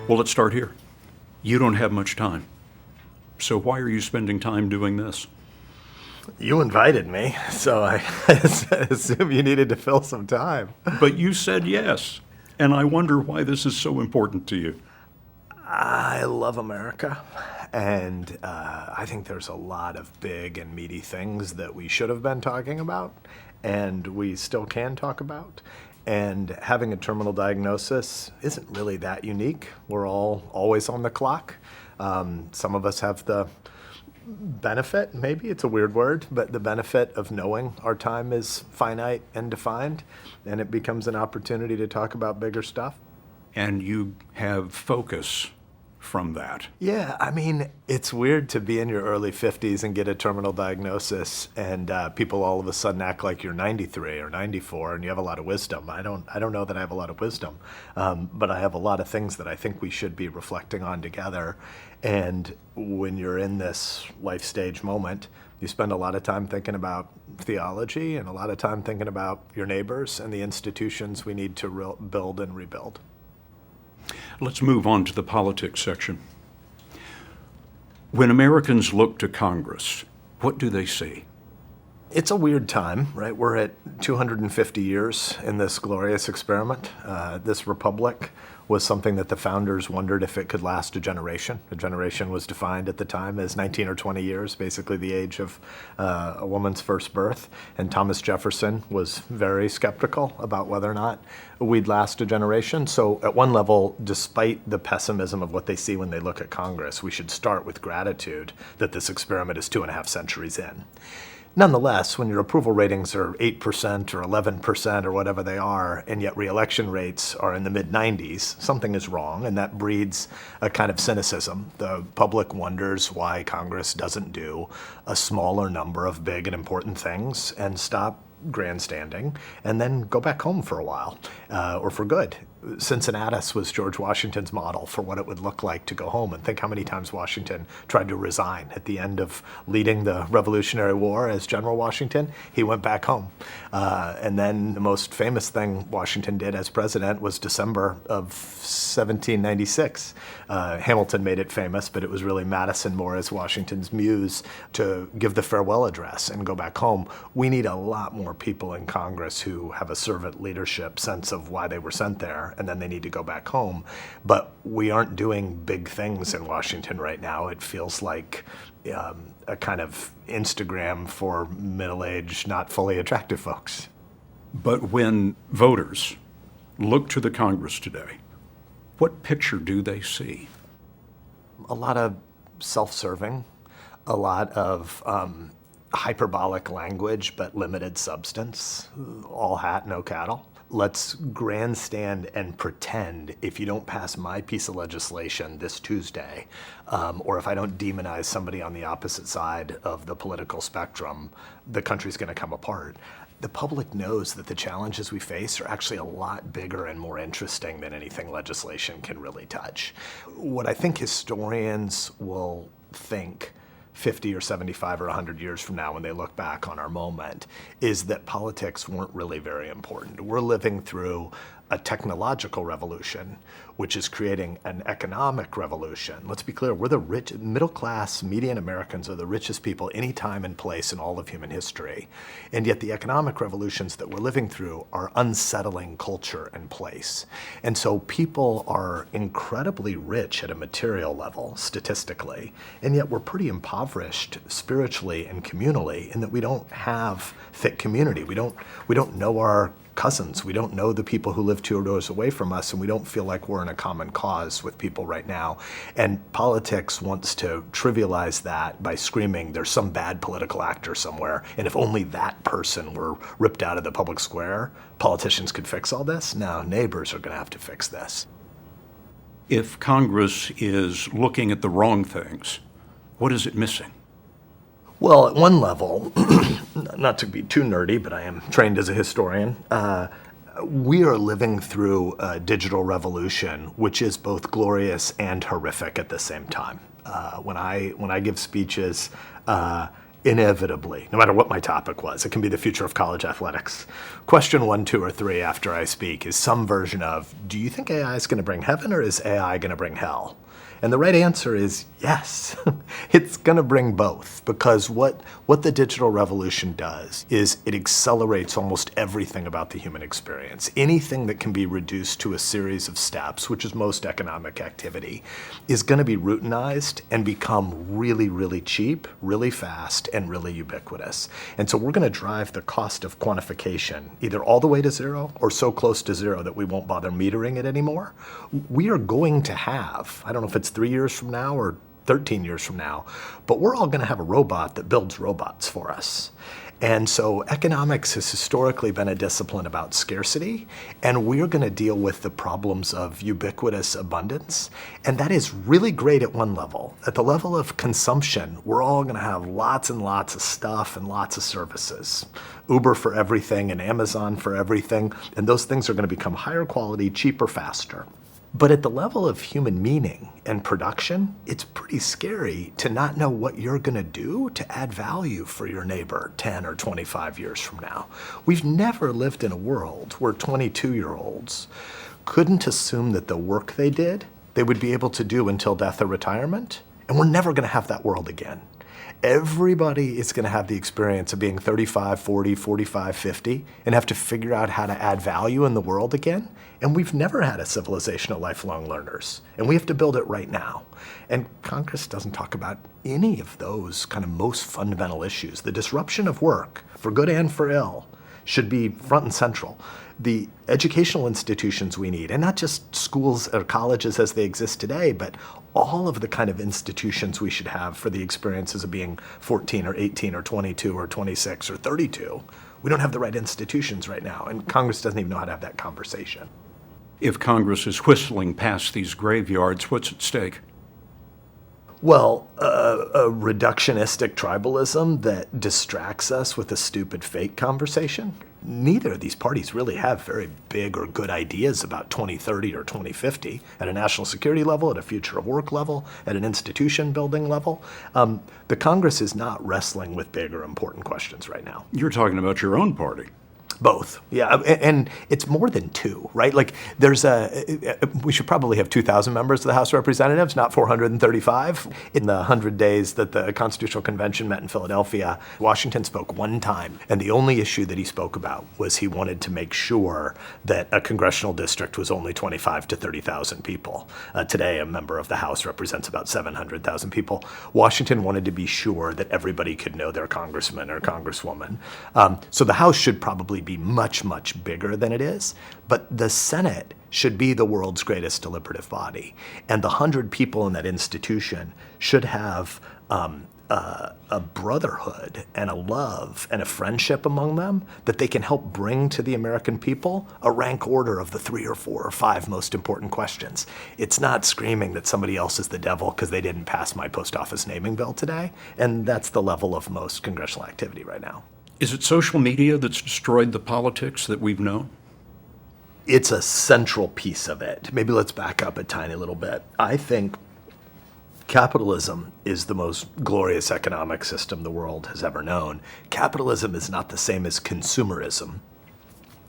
Well, let's start here. You don't have much time. So why are you spending time doing this? You invited me, so I assume you needed to fill some time. But you said yes, and I wonder why this is so important to you. I love America, and I think there's a lot of big and meaty things that we should have been talking about, and we still can talk about. And having a terminal diagnosis isn't really that unique. We're all always on the clock. Some of us have the benefit, maybe it's a weird word, but the benefit of knowing our time is finite and defined, and it becomes an opportunity to talk about bigger stuff. And you have focus from that. Yeah, I mean, it's weird to be in your early 50s and get a terminal diagnosis, and people all of a sudden act like you're 93 or 94 and you have a lot of wisdom. I don't know that I have a lot of wisdom, but I have a lot of things that I think we should be reflecting on together. And when you're in this life stage moment, you spend a lot of time thinking about theology and a lot of time thinking about your neighbors and the institutions we need to build and rebuild. Let's move on to the politics section. When Americans look to Congress, what do they see? It's a weird time, right? We're at 250 years in this glorious experiment. This republic was something that the founders wondered if it could last a generation. A generation was defined at the time as 19 or 20 years, basically the age of a woman's first birth. And Thomas Jefferson was very skeptical about whether or not we'd last a generation. So at one level, despite the pessimism of what they see when they look at Congress, we should start with gratitude that this experiment is 2.5 centuries in. Nonetheless, when your approval ratings are 8% or 11% or whatever they are, and yet re-election rates are in the mid-90s, something is wrong, and that breeds a kind of cynicism. The public wonders why Congress doesn't do a smaller number of big and important things and stop grandstanding and then go back home for a while, or for good. Cincinnatus was George Washington's model for what it would look like to go home. And think how many times Washington tried to resign. At the end of leading the Revolutionary War as General Washington, he went back home. And then the most famous thing Washington did as president was December of 1796. Hamilton made it famous, but it was really Madison more as Washington's muse to give the farewell address and go back home. We need a lot more people in Congress who have a servant leadership sense of why they were sent there, and then they need to go back home. But we aren't doing big things in Washington right now. It feels like a kind of Instagram for middle-aged, not fully attractive folks. But when voters look to the Congress today, what picture do they see? A lot of self-serving, a lot of hyperbolic language but limited substance, all hat, no cattle. Let's grandstand and pretend if you don't pass my piece of legislation this Tuesday, or if I don't demonize somebody on the opposite side of the political spectrum, the country's going to come apart. The public knows that the challenges we face are actually a lot bigger and more interesting than anything legislation can really touch. What I think historians will think 50 or 75 or 100 years from now when they look back on our moment is that politics weren't really very important. We're living through a technological revolution, which is creating an economic revolution. Let's be clear, we're the rich, middle-class, median Americans are the richest people any time and place in all of human history. And yet the economic revolutions that we're living through are unsettling culture and place. And so people are incredibly rich at a material level, statistically, and yet we're pretty impoverished spiritually and communally in that we don't have thick community. We don't know our cousins. We don't know the people who live 2 doors away from us, and we don't feel like we're in a common cause with people right now. And politics wants to trivialize that by screaming there's some bad political actor somewhere, and if only that person were ripped out of the public square, politicians could fix all this. No, neighbors are going to have to fix this. If Congress is looking at the wrong things, what is it missing? Well, at one level, not to be too nerdy, but I am trained as a historian, we are living through a digital revolution, which is both glorious and horrific at the same time. When I give speeches, inevitably, no matter what my topic was. It can be the future of college athletics. Question 1, 2, or 3 after I speak is some version of, do you think AI is going to bring heaven or is AI going to bring hell? And the right answer is yes. It's going to bring both, because what the digital revolution does is it accelerates almost everything about the human experience. Anything that can be reduced to a series of steps, which is most economic activity, is going to be routinized and become really, really cheap, really fast, and really ubiquitous. And so we're going to drive the cost of quantification either all the way to zero or so close to zero that we won't bother metering it anymore. We are going to have, I don't know if it's 3 years from now or 13 years from now, but we're all going to have a robot that builds robots for us. And so economics has historically been a discipline about scarcity, and we're going to deal with the problems of ubiquitous abundance. And that is really great at one level. At the level of consumption, we're all going to have lots and lots of stuff and lots of services. Uber for everything and Amazon for everything, and those things are going to become higher quality, cheaper, faster. But at the level of human meaning and production, it's pretty scary to not know what you're going to do to add value for your neighbor 10 or 25 years from now. We've never lived in a world where 22-year-olds couldn't assume that the work they did, they would be able to do until death or retirement, and we're never going to have that world again. Everybody is going to have the experience of being 35, 40, 45, 50, and have to figure out how to add value in the world again. And we've never had a civilization of lifelong learners, and we have to build it right now. And Congress doesn't talk about any of those kind of most fundamental issues. The disruption of work, for good and for ill, should be front and central. The educational institutions we need, and not just schools or colleges as they exist today, but all of the kind of institutions we should have for the experiences of being 14 or 18 or 22 or 26 or 32. We don't have the right institutions right now, and Congress doesn't even know how to have that conversation. If Congress is whistling past these graveyards, what's at stake? Well, a reductionistic tribalism that distracts us with a stupid fake conversation. Neither of these parties really have very big or good ideas about 2030 or 2050 at a national security level, at a future of work level, at an institution building level. The Congress is not wrestling with big or important questions right now. You're talking about your own party. Both, yeah, and it's more than two, right? Like we should probably have 2,000 members of the House of Representatives, not 435. In the 100 days that the Constitutional Convention met in Philadelphia, Washington spoke one time, and the only issue that he spoke about was he wanted to make sure that a congressional district was only 25 to 30,000 people. Today, a member of the House represents about 700,000 people. Washington wanted to be sure that everybody could know their congressman or congresswoman. So the House should probably be much, much bigger than it is, but the Senate should be the world's greatest deliberative body. And the 100 people in that institution should have a brotherhood and a love and a friendship among them that they can help bring to the American people a rank order of the 3 or 4 or 5 most important questions. It's not screaming that somebody else is the devil because they didn't pass my post office naming bill today. And that's the level of most congressional activity right now. Is it social media that's destroyed the politics that we've known? It's a central piece of it. Maybe let's back up a tiny little bit. I think capitalism is the most glorious economic system the world has ever known. Capitalism is not the same as consumerism.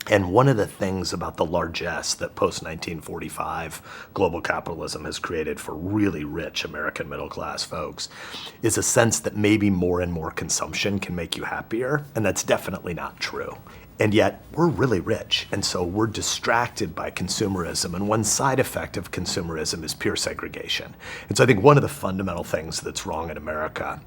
And one of the things about the largesse that post-1945 global capitalism has created for really rich American middle-class folks is a sense that maybe more and more consumption can make you happier, and that's definitely not true. And yet, we're really rich, and so we're distracted by consumerism, and one side effect of consumerism is pure segregation. And so I think one of the fundamental things that's wrong in America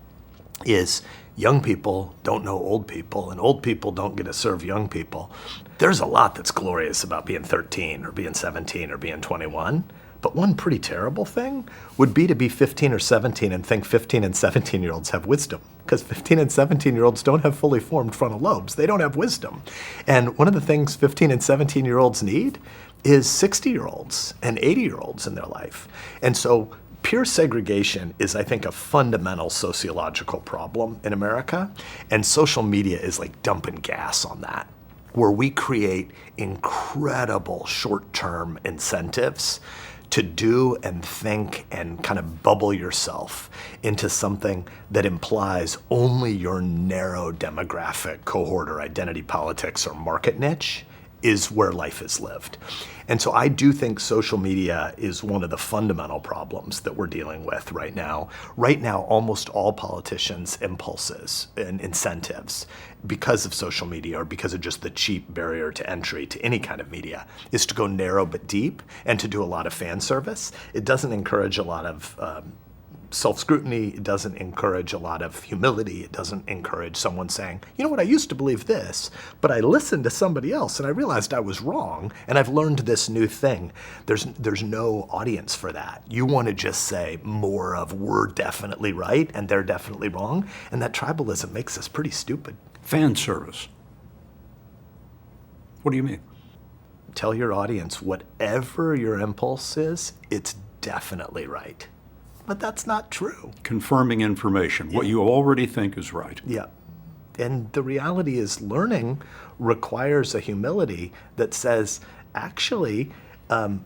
is young people don't know old people, and old people don't get to serve young people. There's a lot that's glorious about being 13 or being 17 or being 21, but one pretty terrible thing would be to be 15 or 17 and think 15 and 17-year-olds have wisdom, because 15 and 17-year-olds don't have fully formed frontal lobes. They don't have wisdom. And one of the things 15 and 17-year-olds need is 60-year-olds and 80-year-olds in their life. And so pure segregation is, I think, a fundamental sociological problem in America, and social media is like dumping gas on that, where we create incredible short-term incentives to do and think and kind of bubble yourself into something that implies only your narrow demographic cohort or identity politics or market niche is where life is lived. And so I do think social media is one of the fundamental problems that we're dealing with right now. Right now, almost all politicians' impulses and incentives because of social media or because of just the cheap barrier to entry to any kind of media is to go narrow but deep and to do a lot of fan service. It doesn't encourage a lot of self-scrutiny. It doesn't encourage a lot of humility. It doesn't encourage someone saying, you know what, I used to believe this, but I listened to somebody else and I realized I was wrong and I've learned this new thing. There's no audience for that. You want to just say more of we're definitely right and they're definitely wrong, and that tribalism makes us pretty stupid. Fan service. What do you mean? Tell your audience whatever your impulse is, it's definitely right. But that's not true. Confirming information, what you already think is right. Yeah. And the reality is learning requires a humility that says, actually, I'm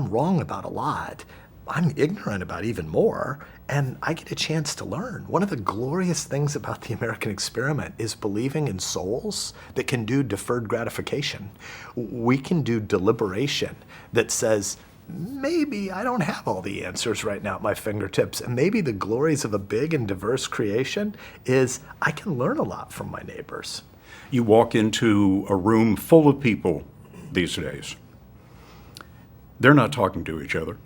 wrong about a lot. I'm ignorant about even more, and I get a chance to learn. One of the glorious things about the American experiment is believing in souls that can do deferred gratification. We can do deliberation that says, maybe I don't have all the answers right now at my fingertips, and maybe the glories of a big and diverse creation is I can learn a lot from my neighbors. You walk into a room full of people these days. They're not talking to each other.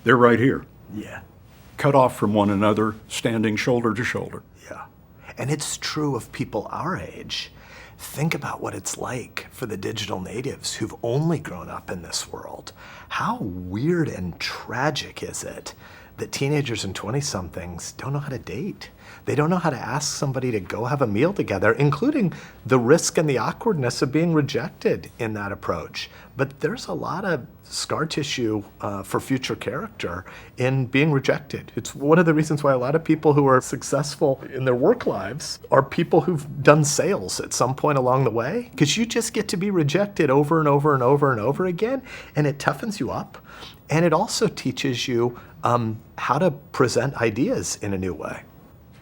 They're right here, Yeah. cut off from one another, standing shoulder to shoulder. Yeah. And it's true of people our age. Think about what it's like for the digital natives who've only grown up in this world. How weird and tragic is it that teenagers and 20-somethings don't know how to date? They don't know how to ask somebody to go have a meal together, including the risk and the awkwardness of being rejected in that approach. But there's a lot of scar tissue for future character in being rejected. It's one of the reasons why a lot of people who are successful in their work lives are people who've done sales at some point along the way, because you just get to be rejected over and over and over and over again, and it toughens you up. And it also teaches you how to present ideas in a new way.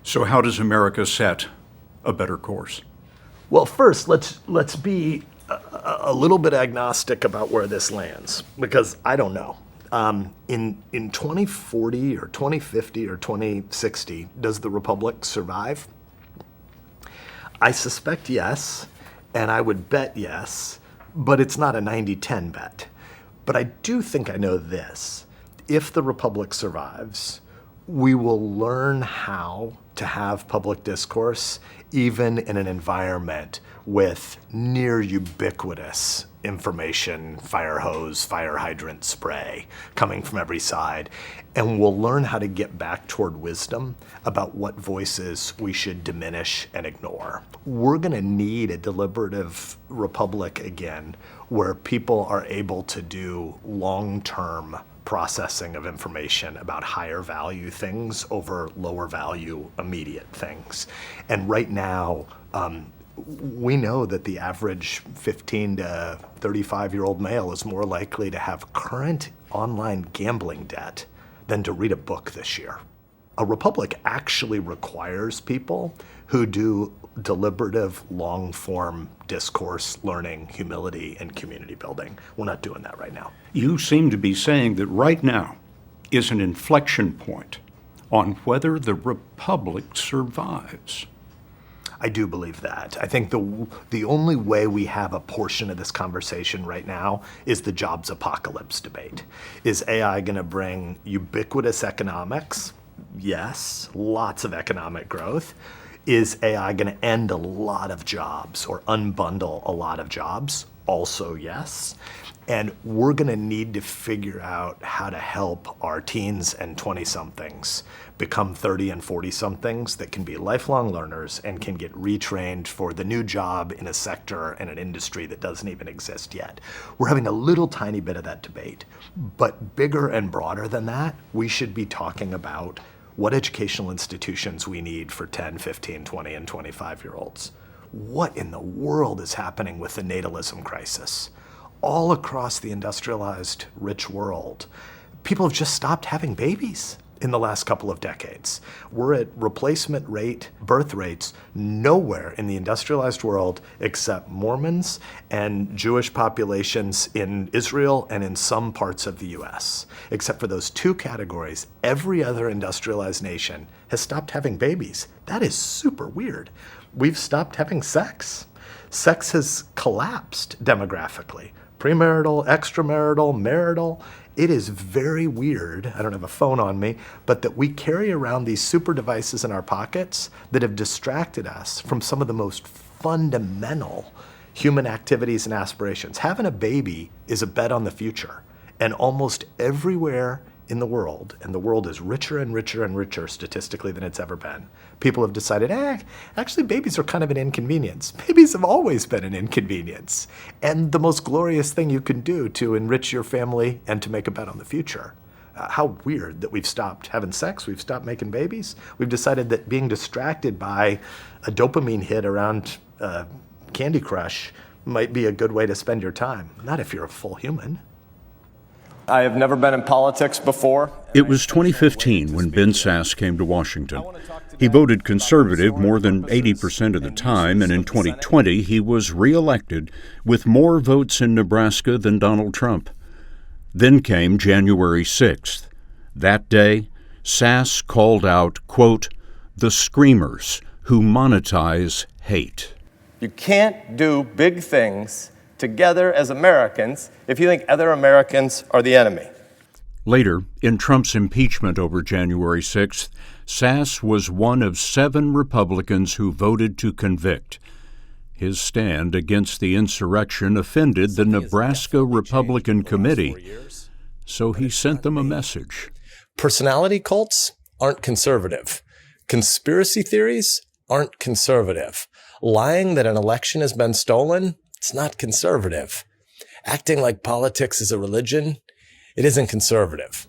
So how does America set a better course? Well, first, let's be a little bit agnostic about where this lands, because I don't know. In 2040 or 2050 or 2060, does the Republic survive? I suspect yes, and I would bet yes, but it's not a 90-10 bet. But I do think I know this. If the Republic survives, we will learn how to have public discourse even in an environment with near ubiquitous information, fire hose, fire hydrant spray coming from every side. And we'll learn how to get back toward wisdom about what voices we should diminish and ignore. We're going to need a deliberative republic again where people are able to do long-term processing of information about higher value things over lower value immediate things. And right now, we know that the average 15 to 35-year-old male is more likely to have current online gambling debt than to read a book this year. A republic actually requires people who do deliberative, long-form discourse, learning, humility, and community building. We're not doing that right now. You seem to be saying that right now is an inflection point on whether the Republic survives. I do believe that. I think the only way we have a portion of this conversation right now is the jobs apocalypse debate. Is AI going to bring ubiquitous economics? Yes, lots of economic growth. Is AI going to end a lot of jobs or unbundle a lot of jobs? Also yes. And we're going to need to figure out how to help our teens and 20-somethings become 30 and 40-somethings that can be lifelong learners and can get retrained for the new job in a sector and an industry that doesn't even exist yet. We're having a little tiny bit of that debate. But bigger and broader than that, we should be talking about what educational institutions we need for 10, 15, 20, and 25-year-olds. What in the world is happening with the natalism crisis? all across the industrialized, rich world, people have just stopped having babies in the last couple of decades. We're at replacement rate birth rates nowhere in the industrialized world except Mormons and Jewish populations in Israel and in some parts of the US. Except for those two categories, every other industrialized nation has stopped having babies. That is super weird. We've stopped having sex. Sex has collapsed demographically. Premarital, extramarital, marital. It is very weird, I don't have a phone on me, but that we carry around these super devices in our pockets that have distracted us from some of the most fundamental human activities and aspirations. Having a baby is a bet on the future. And almost everywhere in the world, and the world is richer and richer and richer statistically than it's ever been, people have decided, actually babies are kind of an inconvenience. Babies have always been an inconvenience. And the most glorious thing you can do to enrich your family and to make a bet on the future. How weird that we've stopped having sex, we've stopped making babies. We've decided that being distracted by a dopamine hit around Candy Crush might be a good way to spend your time. Not if you're a full human. I have never been in politics before. It was 2015 when Ben Sasse came to Washington. He voted conservative more than 80% of the time, and in 2020 he was reelected with more votes in Nebraska than Donald Trump. Then came January 6th. That day, Sasse called out, quote, "the screamers who monetize hate." You can't do big things together as Americans if you think other Americans are the enemy. Later, in Trump's impeachment over January 6th, Sasse was one of 7 Republicans who voted to convict. His stand against the insurrection offended the Nebraska Republican Committee, so he sent them a message. Personality cults aren't conservative. Conspiracy theories aren't conservative. Lying that an election has been stolen, it's not conservative. Acting like politics is a religion, it isn't conservative.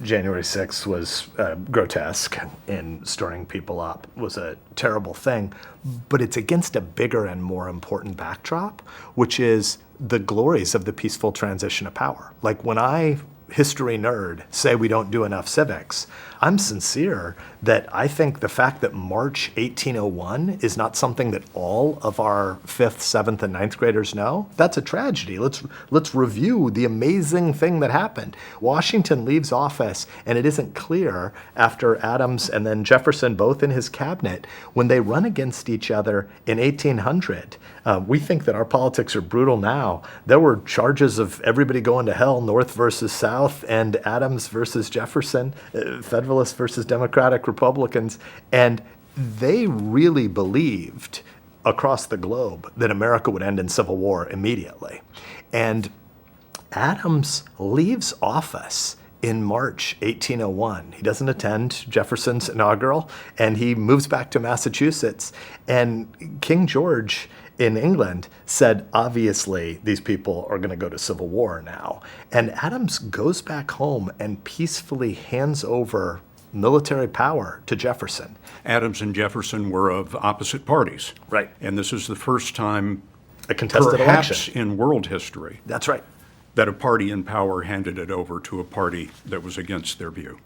January 6th was grotesque in stirring people up, was a terrible thing, but it's against a bigger and more important backdrop, which is the glories of the peaceful transition of power. Like when I, history nerd, say we don't do enough civics, I'm sincere that I think the fact that March 1801 is not something that all of our 5th, 7th, and 9th graders know, that's a tragedy. Let's review the amazing thing that happened. Washington leaves office, and it isn't clear after Adams and then Jefferson, both in his cabinet, when they run against each other in 1800. We think that our politics are brutal now. There were charges of everybody going to hell, North versus South, and Adams versus Jefferson, Federalists versus Democratic Republicans, and they really believed across the globe that America would end in civil war immediately. And Adams leaves office in March 1801. He doesn't attend Jefferson's inaugural, and he moves back to Massachusetts. And King George in England said, obviously, these people are going to go to civil war now. And Adams goes back home and peacefully hands over military power to Jefferson. Adams and Jefferson were of opposite parties. Right. And this is the first time, A contested perhaps election. in world history, That's right. that a party in power handed it over to a party that was against their view.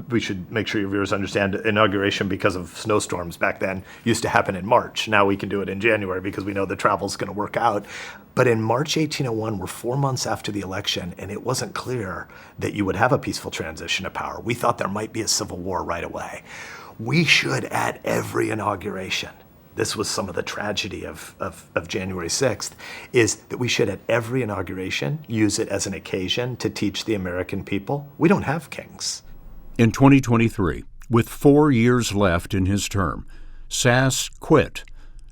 We should make sure your viewers understand inauguration because of snowstorms back then used to happen in March. Now we can do it in January because we know the travel's going to work out. But in March 1801, we're 4 months after the election, and it wasn't clear that you would have a peaceful transition of power. We thought there might be a civil war right away. We should, at every inauguration, this was some of the tragedy of January 6th, is that we should at every inauguration use it as an occasion to teach the American people we don't have kings. In 2023, with 4 years left in his term, Sasse quit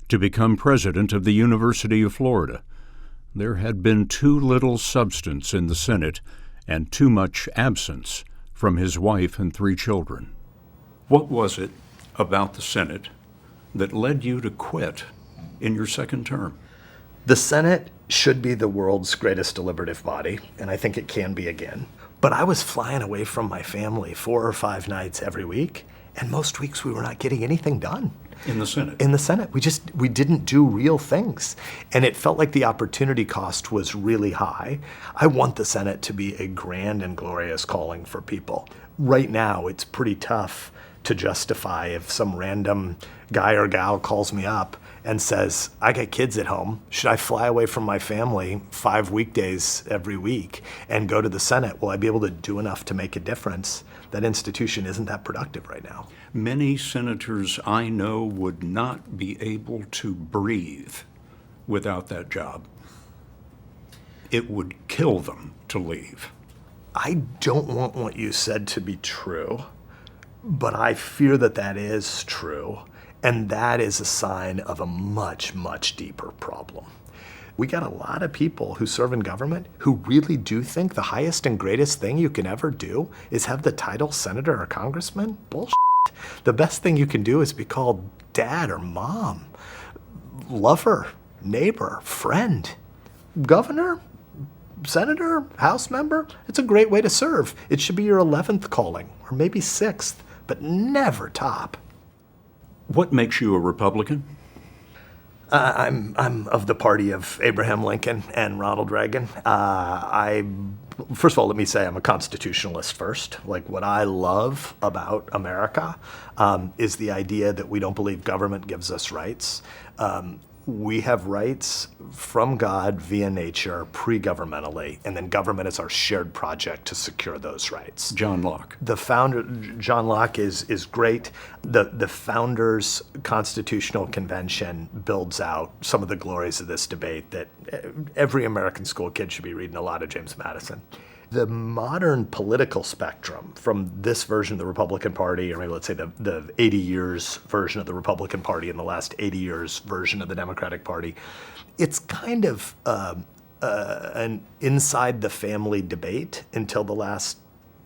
to become president of the University of Florida. There had been too little substance in the Senate and too much absence from his wife and 3 children. What was it about the Senate that led you to quit in your second term? The Senate should be the world's greatest deliberative body, and I think it can be again. But I was flying away from my family 4 or 5 nights every week, And most weeks we were not getting anything done. In the Senate. In the Senate. We didn't do real things. And it felt like the opportunity cost was really high. I want the Senate to be a grand and glorious calling for people. Right now, it's pretty tough to justify if some random guy or gal calls me up and says, I got kids at home. Should I fly away from my family 5 weekdays every week and go to the Senate? Will I be able to do enough to make a difference? That institution isn't that productive right now. Many senators I know would not be able to breathe without that job. It would kill them to leave. I don't want what you said to be true, but I fear that that is true, and that is a sign of a much, much deeper problem. We got a lot of people who serve in government who really do think the highest and greatest thing you can ever do is have the title senator or congressman. Bullshit. The best thing you can do is be called dad or mom, lover, neighbor, friend, governor, senator, House member. It's a great way to serve. It should be your 11th calling, or maybe 6th, but never top. What makes you a Republican? I'm of the party of Abraham Lincoln and Ronald Reagan. First of all, let me say I'm a constitutionalist first. Like, what I love about America is the idea that we don't believe government gives us rights. We have rights from God via nature, pre-governmentally, and then government is our shared project to secure those rights. John Locke. The founder, John Locke, is great. The Founders Constitutional Convention builds out some of the glories of this debate that every American school kid should be reading a lot of James Madison. The modern political spectrum, from this version of the Republican Party, or maybe let's say the 80 years version of the Republican Party and the last 80 years version of the Democratic Party, it's kind of an inside the family debate until the last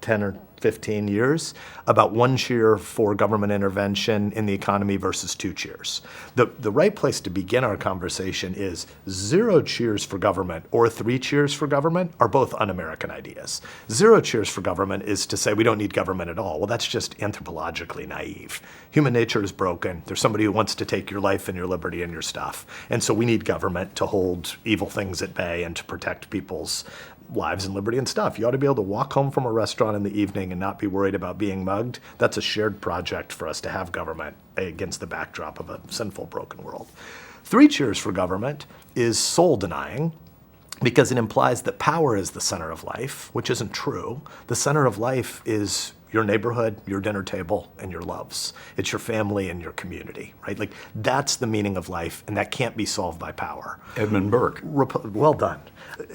10 or 15 years about 1 cheer for government intervention in the economy versus 2 cheers. The right place to begin our conversation is 0 cheers for government or 3 cheers for government are both un-American ideas. 0 cheers for government is to say we don't need government at all. Well, that's just anthropologically naive. Human nature is broken. There's somebody who wants to take your life and your liberty and your stuff. And so we need government to hold evil things at bay and to protect people's lives and liberty and stuff. You ought to be able to walk home from a restaurant in the evening and not be worried about being mugged. That's a shared project for us to have government against the backdrop of a sinful, broken world. 3 cheers for government is soul denying because it implies that power is the center of life, which isn't true. The center of life is your neighborhood, your dinner table, and your loves. It's your family and your community, right? Like, that's the meaning of life, and that can't be solved by power. Edmund Burke. Well done.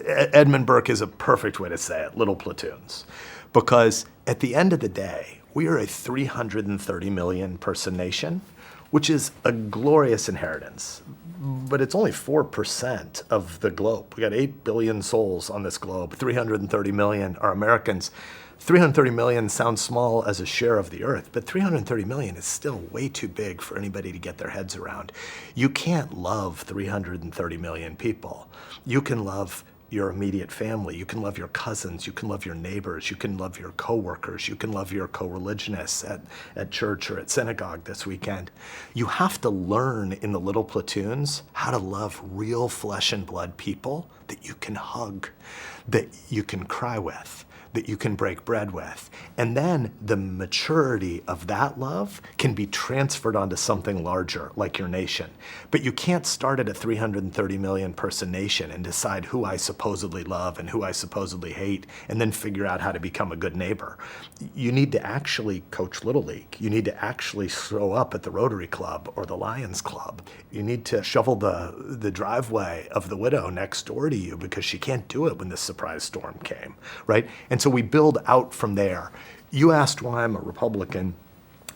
Edmund Burke is a perfect way to say it, little platoons. Because at the end of the day, we are a 330 million person nation, which is a glorious inheritance. But it's only 4% of the globe. We got 8 billion souls on this globe. 330 million are Americans. 330 million sounds small as a share of the earth, but 330 million is still way too big for anybody to get their heads around. You can't love 330 million people. You can love your immediate family. You can love your cousins. You can love your neighbors. You can love your coworkers. You can love your co-religionists at church or at synagogue this weekend. You have to learn in the little platoons how to love real flesh and blood people that you can hug, that you can cry with, that you can break bread with. And then the maturity of that love can be transferred onto something larger, like your nation. But you can't start at a 330 million person nation and decide who I supposedly love and who I supposedly hate, and then figure out how to become a good neighbor. You need to actually coach Little League. You need to actually show up at the Rotary Club or the Lions Club. You need to shovel the driveway of the widow next door to you because she can't do it when this surprise storm came, right? And so we build out from there. You asked why I'm a Republican.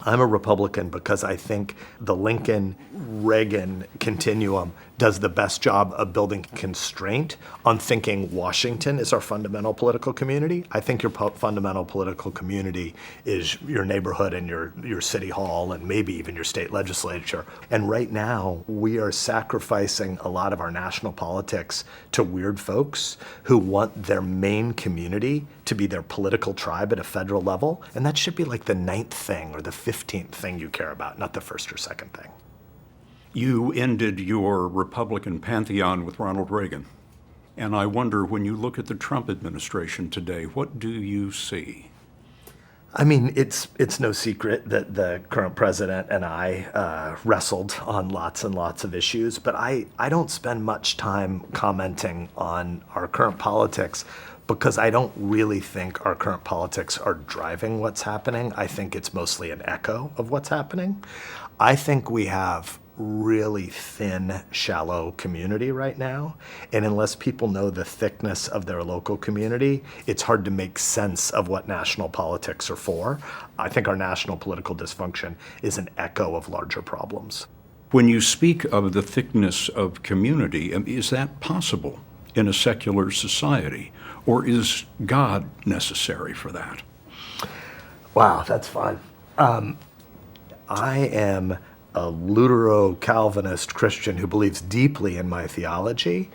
I'm a Republican because I think the Lincoln-Reagan continuum does the best job of building constraint on thinking Washington is our fundamental political community. I think your fundamental political community is your neighborhood and your city hall and maybe even your state legislature. And right now, we are sacrificing a lot of our national politics to weird folks who want their main community to be their political tribe at a federal level. And that should be like the 9th thing or the 15th thing you care about, not the first or second thing. You ended your Republican pantheon with Ronald Reagan. And I wonder, when you look at the Trump administration today, what do you see? I mean, it's no secret that the current president and I wrestled on lots and lots of issues, but I don't spend much time commenting on our current politics because I don't really think our current politics are driving what's happening. I think it's mostly an echo of what's happening. I think we have really thin, shallow community right now. And unless people know the thickness of their local community, it's hard to make sense of what national politics are for. I think our national political dysfunction is an echo of larger problems. When you speak of the thickness of community, is that possible in a secular society? Or is God necessary for that? Wow, that's fun. I am a Lutero-Calvinist Christian who believes deeply in my theology.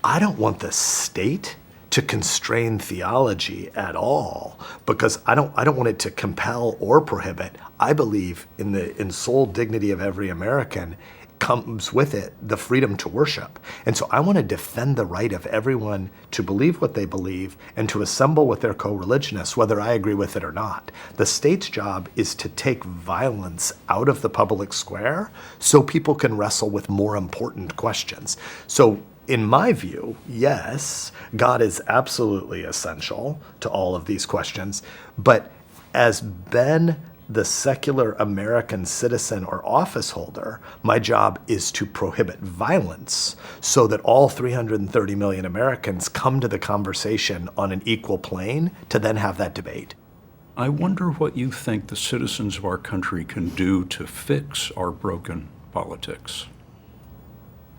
I don't want the state to constrain theology at all because I don't want it to compel or prohibit. I believe in the ensouled dignity of every American comes with it the freedom to worship. And so I want to defend the right of everyone to believe what they believe and to assemble with their co-religionists, whether I agree with it or not. The state's job is to take violence out of the public square so people can wrestle with more important questions. So in my view, yes, God is absolutely essential to all of these questions, but as Ben, the secular American citizen or office holder, my job is to prohibit violence so that all 330 million Americans come to the conversation on an equal plane to then have that debate. I wonder what you think the citizens of our country can do to fix our broken politics.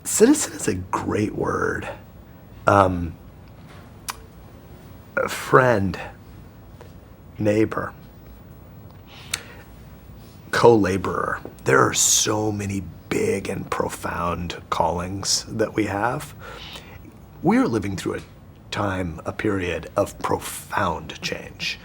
Citizen is a great word. A friend, neighbor, co-laborer. There are so many big and profound callings that we have. We're living through a period of profound change.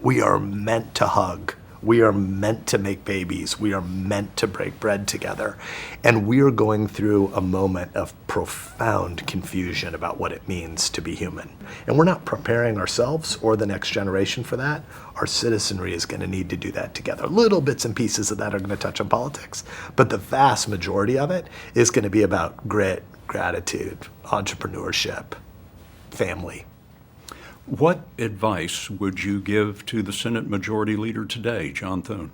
We are meant to hug. We are meant to make babies. We are meant to break bread together. And we are going through a moment of profound confusion about what it means to be human. And we're not preparing ourselves or the next generation for that. Our citizenry is going to need to do that together. Little bits and pieces of that are going to touch on politics, but the vast majority of it is going to be about grit, gratitude, entrepreneurship, family. What advice would you give to the Senate Majority Leader today, John Thune?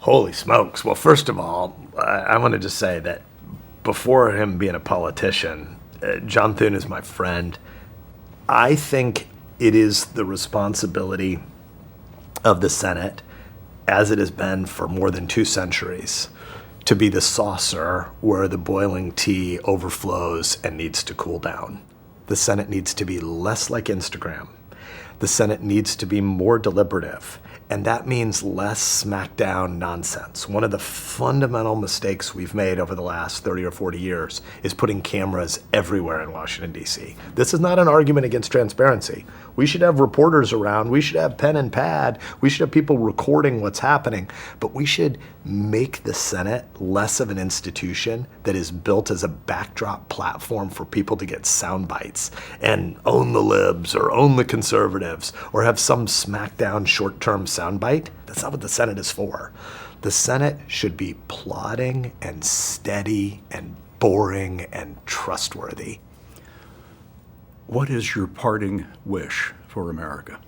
Holy smokes. Well, first of all, I want to just say that before him being a politician, John Thune is my friend. I think it is the responsibility of the Senate, as it has been for more than 2 centuries, to be the saucer where the boiling tea overflows and needs to cool down. The Senate needs to be less like Instagram. The Senate needs to be more deliberative, and that means less smackdown nonsense. One of the fundamental mistakes we've made over the last 30 or 40 years is putting cameras everywhere in Washington, D.C. This is not an argument against transparency. We should have reporters around. We should have pen and pad. We should have people recording what's happening. But we should make the Senate less of an institution that is built as a backdrop platform for people to get sound bites and own the libs or own the conservatives or have some smackdown short-term soundbite. That's not what the Senate is for. The Senate should be plodding and steady and boring and trustworthy. What is your parting wish for America?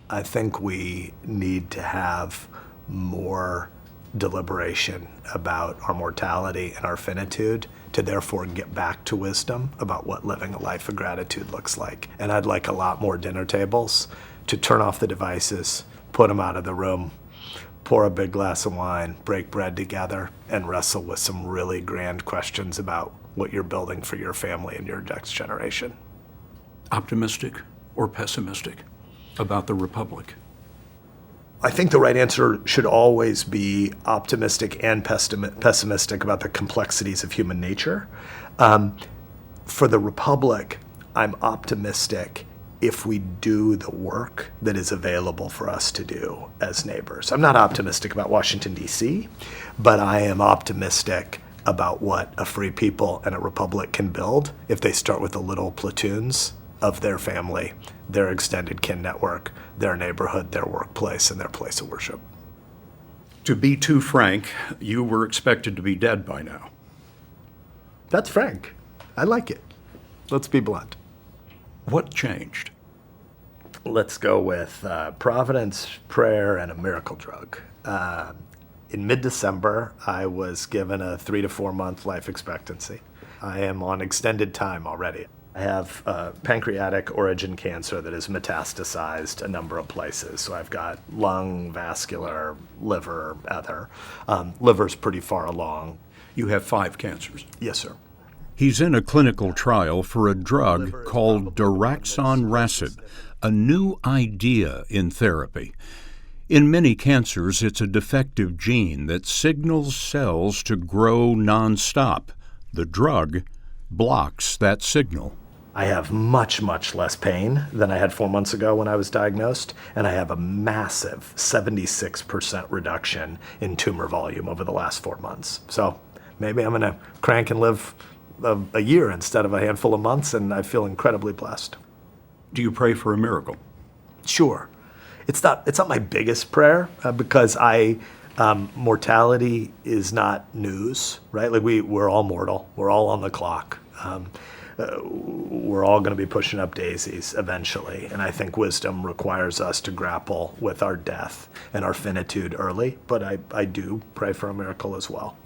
I think we need to have more deliberation about our mortality and our finitude to therefore get back to wisdom about what living a life of gratitude looks like. And I'd like a lot more dinner tables to turn off the devices, put them out of the room, pour a big glass of wine, break bread together, and wrestle with some really grand questions about what you're building for your family and your next generation. Optimistic or pessimistic about the republic? I think the right answer should always be optimistic and pessimistic about the complexities of human nature. For the republic, I'm optimistic if we do the work that is available for us to do as neighbors. I'm not optimistic about Washington, D.C., but I am optimistic about what a free people and a republic can build if they start with the little platoons of their family, their extended kin network, their neighborhood, their workplace, and their place of worship. To be too frank, you were expected to be dead by now. That's frank. I like it. Let's be blunt. What changed? Let's go with providence, prayer, and a miracle drug. In mid-December, I was given a 3 to 4 month life expectancy. I am on extended time already. I have pancreatic origin cancer that is metastasized a number of places. So I've got lung, vascular, liver, other. Liver's pretty far along. You have 5 cancers. Yes, sir. He's in a clinical trial for a drug called daraxonrasib, a new idea in therapy. In many cancers, it's a defective gene that signals cells to grow nonstop. The drug blocks that signal. I have much, much less pain than I had 4 months ago when I was diagnosed, and I have a massive 76% reduction in tumor volume over the last 4 months. So maybe I'm going to crank and live a year instead of a handful of months, and I feel incredibly blessed. Do you pray for a miracle? Sure. It's not my biggest prayer because mortality is not news, right? Like we're all mortal. We're all on the clock. We're all going to be pushing up daisies eventually. And I think wisdom requires us to grapple with our death and our finitude early. But I do pray for a miracle as well.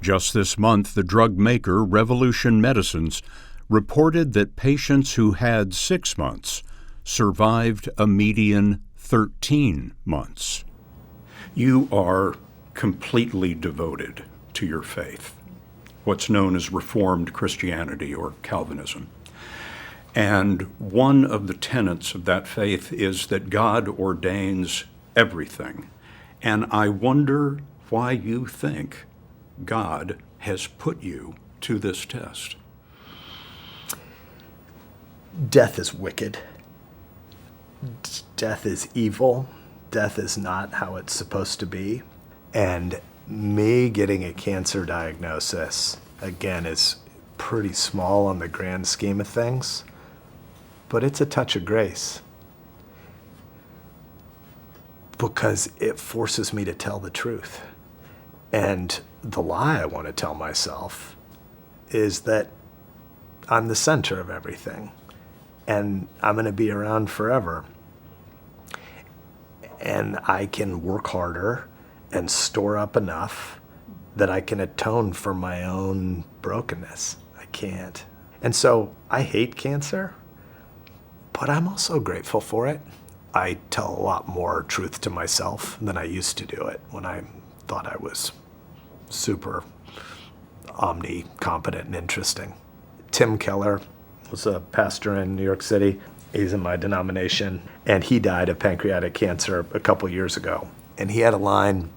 Just this month, the drug maker Revolution Medicines reported that patients who had 6 months survived a median 13 months. You are completely devoted to your faith, what's known as Reformed Christianity or Calvinism. And one of the tenets of that faith is that God ordains everything. And I wonder why you think God has put you to this test. Death is wicked. Death is evil. Death is not how it's supposed to be. And me getting a cancer diagnosis, again, is pretty small on the grand scheme of things, but it's a touch of grace because it forces me to tell the truth. And the lie I want to tell myself is that I'm the center of everything and I'm going to be around forever. And I can work harder and store up enough that I can atone for my own brokenness. I can't. And so I hate cancer, but I'm also grateful for it. I tell a lot more truth to myself than I used to do it when I thought I was super omnicompetent and interesting. Tim Keller was a pastor in New York City. He's in my denomination, and he died of pancreatic cancer a couple years ago. And he had a line,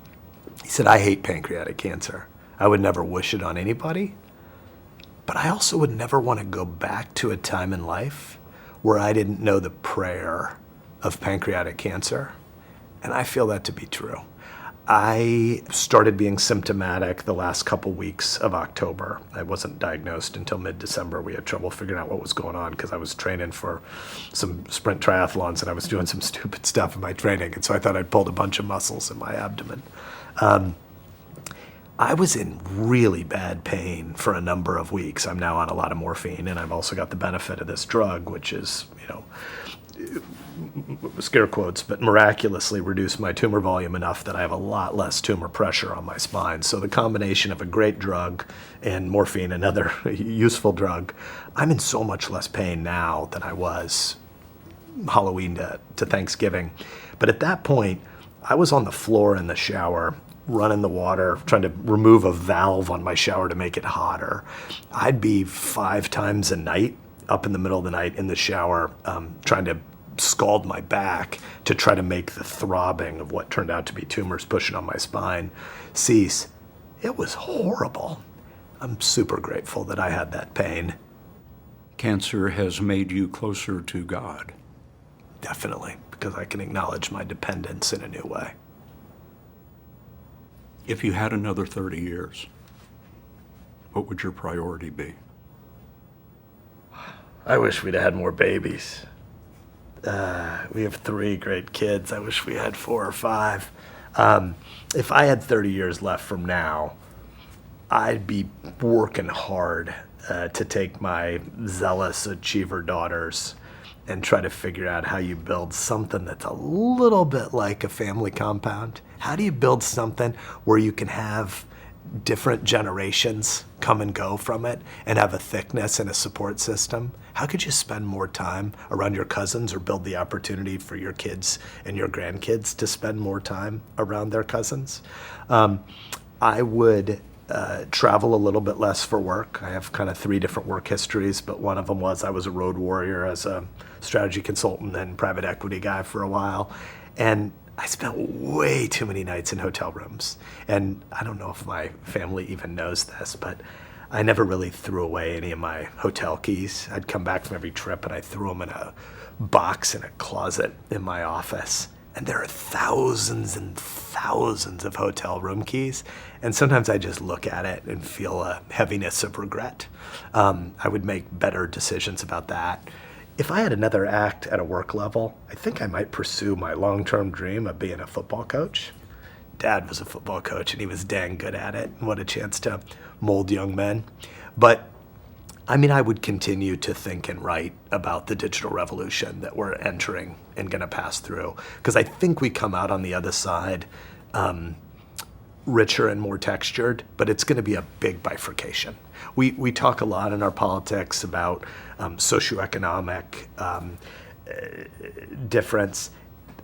he said, "I hate pancreatic cancer. I would never wish it on anybody, but I also would never want to go back to a time in life where I didn't know the prayer of pancreatic cancer." And I feel that to be true. I started being symptomatic the last couple weeks of October. I wasn't diagnosed until mid-December. We had trouble figuring out what was going on because I was training for some sprint triathlons and I was doing some stupid stuff in my training. And so I thought I'd pulled a bunch of muscles in my abdomen. I was in really bad pain for a number of weeks. I'm now on a lot of morphine, and I've also got the benefit of this drug, which is, scare quotes, but miraculously reduced my tumor volume enough that I have a lot less tumor pressure on my spine. So the combination of a great drug and morphine, another useful drug, I'm in so much less pain now than I was Halloween to Thanksgiving. But at that point, I was on the floor in the shower, running the water, trying to remove a valve on my shower to make it hotter. I'd be 5 times a night up in the middle of the night in the shower, trying to scald my back to try to make the throbbing of what turned out to be tumors pushing on my spine cease. It was horrible. I'm super grateful that I had that pain. Cancer has made you closer to God. Definitely, because I can acknowledge my dependence in a new way. If you had another 30 years, what would your priority be? I wish we'd had more babies. We have 3 great kids. I wish we had 4 or 5. If I had 30 years left from now, I'd be working hard to take my zealous achiever daughters and try to figure out how you build something that's a little bit like a family compound. How do you build something where you can have different generations come and go from it and have a thickness and a support system? How could you spend more time around your cousins or build the opportunity for your kids and your grandkids to spend more time around their cousins? I would travel a little bit less for work. I have kind of 3 different work histories, but one of them was I was a road warrior as a strategy consultant and private equity guy for a while. And I spent way too many nights in hotel rooms. And I don't know if my family even knows this, but I never really threw away any of my hotel keys. I'd come back from every trip and I threw them in a box in a closet in my office. And there are thousands and thousands of hotel room keys. And sometimes I just look at it and feel a heaviness of regret. I would make better decisions about that. If I had another act at a work level, I think I might pursue my long-term dream of being a football coach. Dad was a football coach and he was dang good at it. What a chance to mold young men. But I mean, I would continue to think and write about the digital revolution that we're entering and going to pass through. Because I think we come out on the other side richer and more textured, but it's going to be a big bifurcation. We talk a lot in our politics about socioeconomic difference.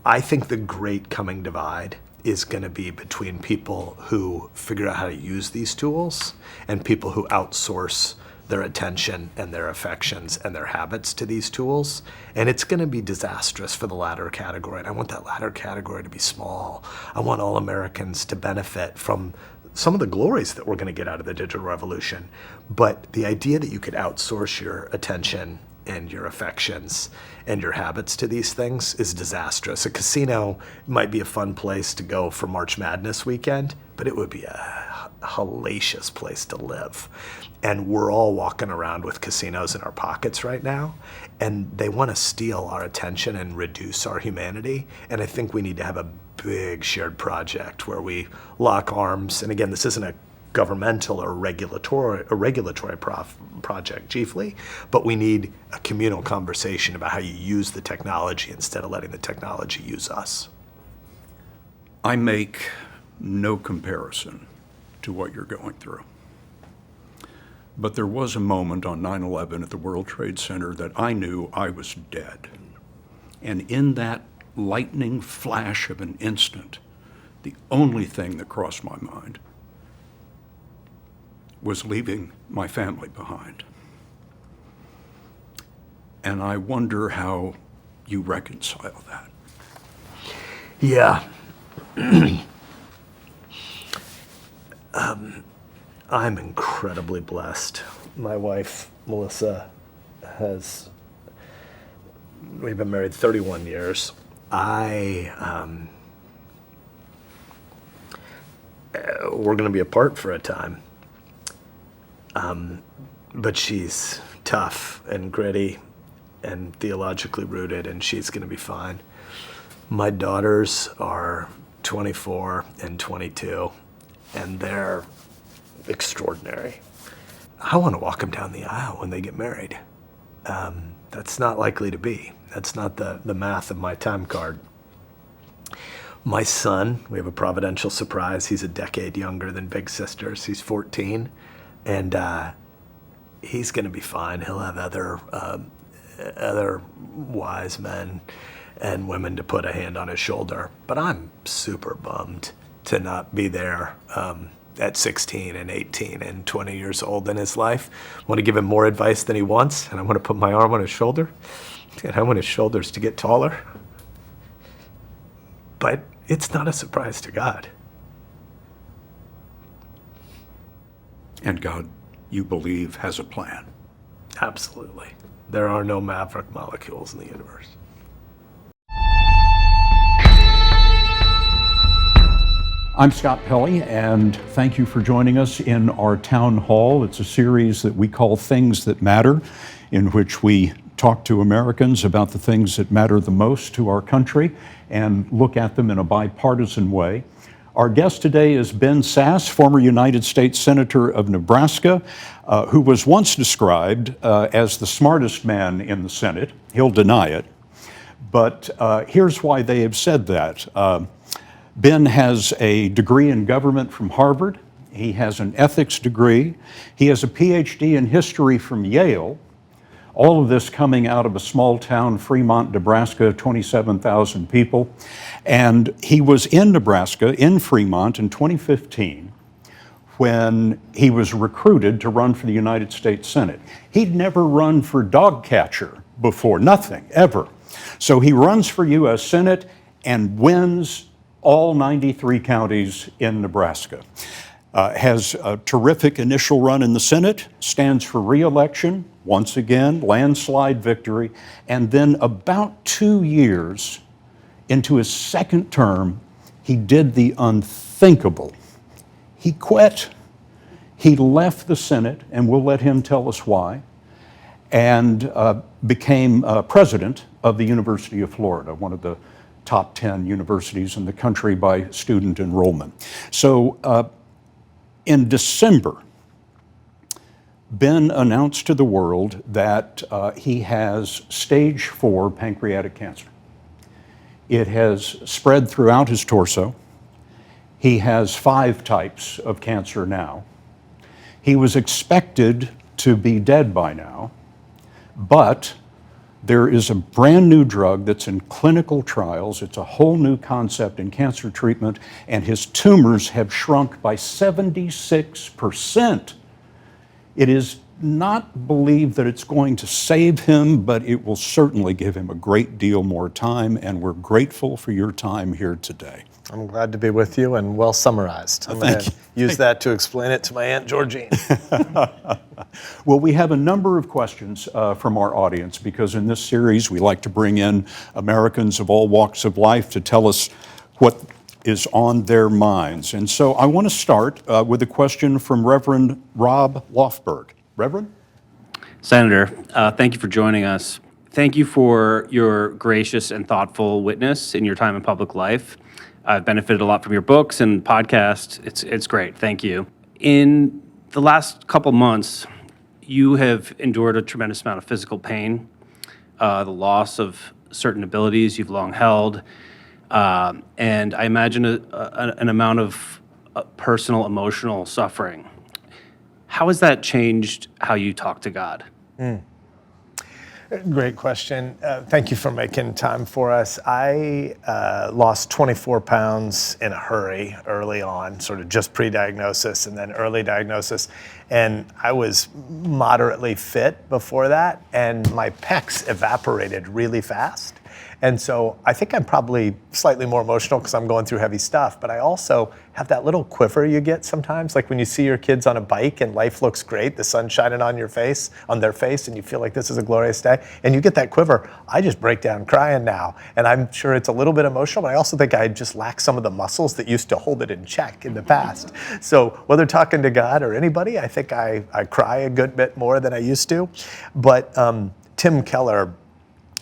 I think the great coming divide is going to be between people who figure out how to use these tools and people who outsource their attention and their affections and their habits to these tools. And it's going to be disastrous for the latter category. And I want that latter category to be small. I want all Americans to benefit from some of the glories that we're going to get out of the digital revolution. But the idea that you could outsource your attention and your affections and your habits to these things is disastrous. A casino might be a fun place to go for March Madness weekend, but it would be a hellacious place to live. And we're all walking around with casinos in our pockets right now, and they want to steal our attention and reduce our humanity. And I think we need to have a big shared project where we lock arms. And again, this isn't a governmental or regulatory project chiefly, but we need a communal conversation about how you use the technology instead of letting the technology use us. I make no comparison to what you're going through. But there was a moment on 9/11 at the World Trade Center that I knew I was dead. And in that lightning flash of an instant, the only thing that crossed my mind was leaving my family behind. And I wonder how you reconcile that. Yeah. I'm incredibly blessed. My wife, Melissa, we've been married 31 years. We're going to be apart for a time. But she's tough and gritty and theologically rooted, and she's going to be fine. My daughters are 24 and 22, and they're extraordinary. I want to walk them down the aisle when they get married. That's not likely to be. That's not the math of my time card. My son, we have a providential surprise. He's a decade younger than big sisters. He's 14, and he's going to be fine. He'll have other wise men and women to put a hand on his shoulder. But I'm super bummed to not be there at 16 and 18 and 20 years old in his life. I want to give him more advice than he wants, and I want to put my arm on his shoulder, and I want his shoulders to get taller. But it's not a surprise to God. And God, you believe, has a plan. Absolutely. There are no maverick molecules in the universe. I'm Scott Pelley, and thank you for joining us in our town hall. It's a series that we call Things That Matter, in which we talk to Americans about the things that matter the most to our country and look at them in a bipartisan way. Our guest today is Ben Sasse, former United States Senator of Nebraska, who was once described as the smartest man in the Senate. He'll deny it, but here's why they have said that. Ben has a degree in government from Harvard. He has an ethics degree. He has a PhD in history from Yale. All of this coming out of a small town, Fremont, Nebraska, 27,000 people. And he was in Nebraska, in Fremont, in 2015, when he was recruited to run for the United States Senate. He'd never run for dog catcher before, nothing, ever. So he runs for U.S. Senate and wins all 93 counties in Nebraska. Has a terrific initial run in the Senate, stands for re-election, once again, landslide victory, and then about 2 years into his second term, he did the unthinkable. He quit. He left the Senate, and we'll let him tell us why, and became president of the University of Florida, one of the top 10 universities in the country by student enrollment. So in December, Ben announced to the world that he has stage 4 pancreatic cancer. It has spread throughout his torso. He has 5 types of cancer now. He was expected to be dead by now, but there is a brand new drug that's in clinical trials. It's a whole new concept in cancer treatment, and his tumors have shrunk by 76%. It is not believed that it's going to save him, but it will certainly give him a great deal more time, and we're grateful for your time here today. I'm glad to be with you, and well summarized. I'm going to use that to explain it to my Aunt Georgine. Well, we have a number of questions from our audience, because in this series we like to bring in Americans of all walks of life to tell us what is on their minds. And so I want to start with a question from Reverend Rob Lofberg. Reverend? Senator, thank you for joining us. Thank you for your gracious and thoughtful witness in your time in public life. I've benefited a lot from your books and podcast. It's great. Thank you. In the last couple months, you have endured a tremendous amount of physical pain, the loss of certain abilities you've long held, and I imagine an amount of personal, emotional suffering. How has that changed how you talk to God? Great question. Thank you for making time for us. I lost 24 pounds in a hurry early on, sort of just pre-diagnosis and then early diagnosis. And I was moderately fit before that, and my pecs evaporated really fast. And so I think I'm probably slightly more emotional because I'm going through heavy stuff, but I also have that little quiver you get sometimes, like when you see your kids on a bike and life looks great, the sun's shining on their face, and you feel like this is a glorious day, and you get that quiver. I just break down crying now, and I'm sure it's a little bit emotional, but I also think I just lack some of the muscles that used to hold it in check in the past. So whether talking to God or anybody, I think I cry a good bit more than I used to. But Tim Keller,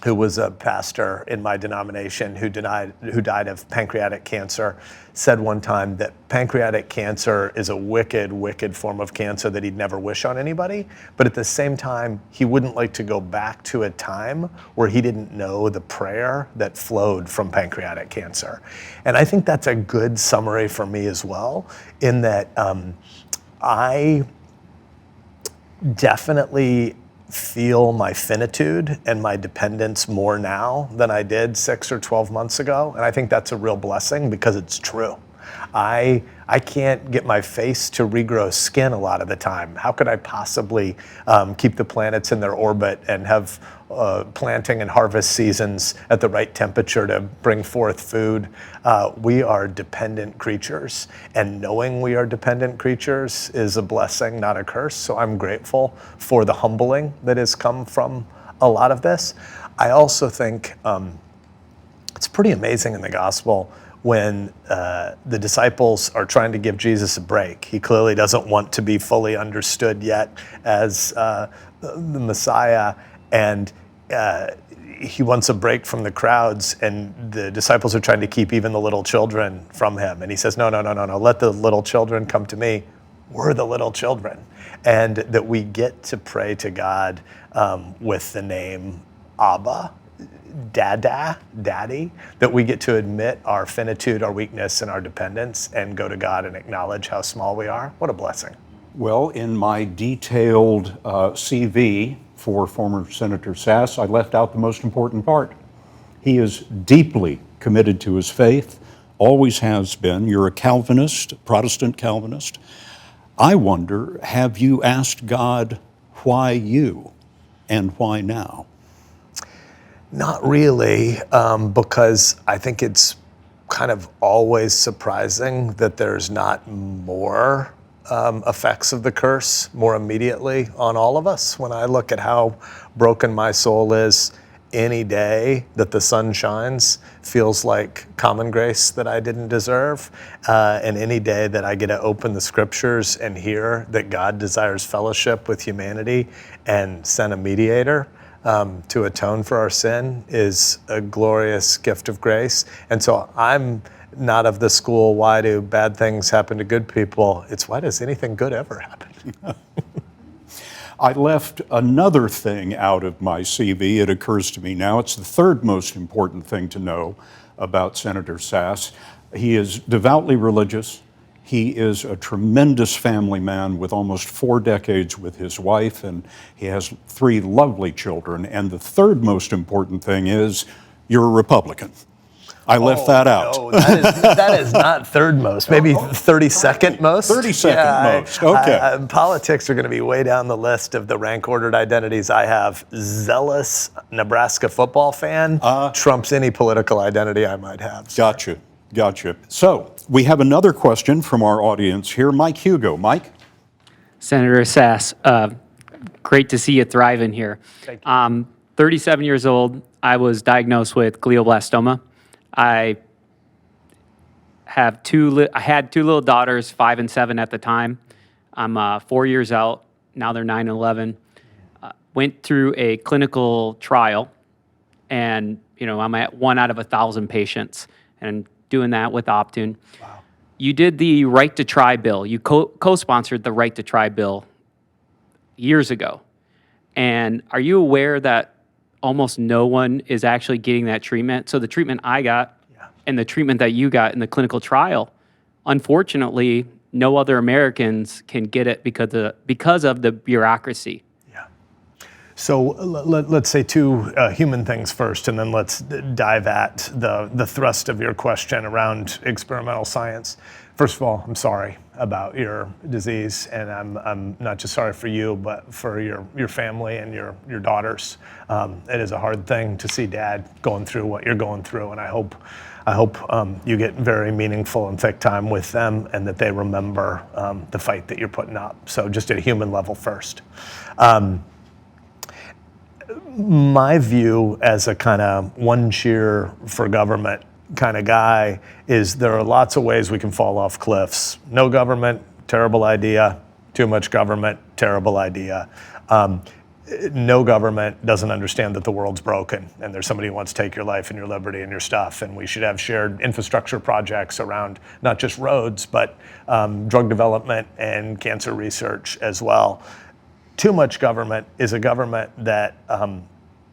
who was a pastor in my denomination who died of pancreatic cancer, said one time that pancreatic cancer is a wicked, wicked form of cancer that he'd never wish on anybody. But at the same time, he wouldn't like to go back to a time where he didn't know the prayer that flowed from pancreatic cancer. And I think that's a good summary for me as well, in that I definitely feel my finitude and my dependence more now than I did 6 or 12 months ago. And I think that's a real blessing because it's true. I can't get my face to regrow skin a lot of the time. How could I possibly keep the planets in their orbit and have planting and harvest seasons at the right temperature to bring forth food? We are dependent creatures, and knowing we are dependent creatures is a blessing, not a curse. So I'm grateful for the humbling that has come from a lot of this. I also think it's pretty amazing in the gospel when the disciples are trying to give Jesus a break. He clearly doesn't want to be fully understood yet as the Messiah, and he wants a break from the crowds, and the disciples are trying to keep even the little children from him. And he says, no, let the little children come to me. We're the little children. And that we get to pray to God with the name Abba, Dada, Daddy, that we get to admit our finitude, our weakness, and our dependence, and go to God and acknowledge how small we are. What a blessing. Well, in my detailed CV for former Senator Sasse, I left out the most important part. He is deeply committed to his faith, always has been. You're a Calvinist, Protestant Calvinist. I wonder, have you asked God why you and why now? Not really, because I think it's kind of always surprising that there's not more effects of the curse more immediately on all of us. When I look at how broken my soul is, any day that the sun shines feels like common grace that I didn't deserve. And any day that I get to open the scriptures and hear that God desires fellowship with humanity and sent a mediator to atone for our sin is a glorious gift of grace. And so I'm not of the school, why do bad things happen to good people? It's why does anything good ever happen? I left another thing out of my CV. It occurs to me now. It's the third most important thing to know about Senator Sasse. He is devoutly religious. He is a tremendous family man with almost 4 decades with his wife, and he has 3 lovely children. And the third most important thing is you're a Republican. I left that out. No, that is not third most, maybe 32nd most. 32nd most, okay. Politics are going to be way down the list of the rank-ordered identities I have. Zealous Nebraska football fan trumps any political identity I might have. Gotcha. So we have another question from our audience here. Mike Hugo. Mike? Senator Sasse, great to see you thriving here. Thank you. I'm 37 years old. I was diagnosed with glioblastoma. I had 2 little daughters, 5 and 7 at the time. I'm 4 years out. Now they're 9 and 11. Went through a clinical trial, and I'm at 1 out of 1,000 patients, and doing that with Optune. Wow. You did the Right to Try bill. You co-sponsored the Right to Try bill years ago. And are you aware that almost no one is actually getting that treatment? So the treatment I got and the treatment that you got in the clinical trial, unfortunately, no other Americans can get it because of the bureaucracy. So let's say 2 human things first, and then let's dive at the thrust of your question around experimental science. First of all, I'm sorry about your disease, and I'm not just sorry for you, but for your family and your daughters. It is a hard thing to see Dad going through what you're going through, and I hope you get very meaningful and thick time with them, and that they remember the fight that you're putting up. So just at a human level first. My view as a kind of one cheer for government kind of guy is there are lots of ways we can fall off cliffs. No government, terrible idea. Too much government, terrible idea. No government doesn't understand that the world's broken and there's somebody who wants to take your life and your liberty and your stuff, and we should have shared infrastructure projects around not just roads, but drug development and cancer research as well. Too much government is a government that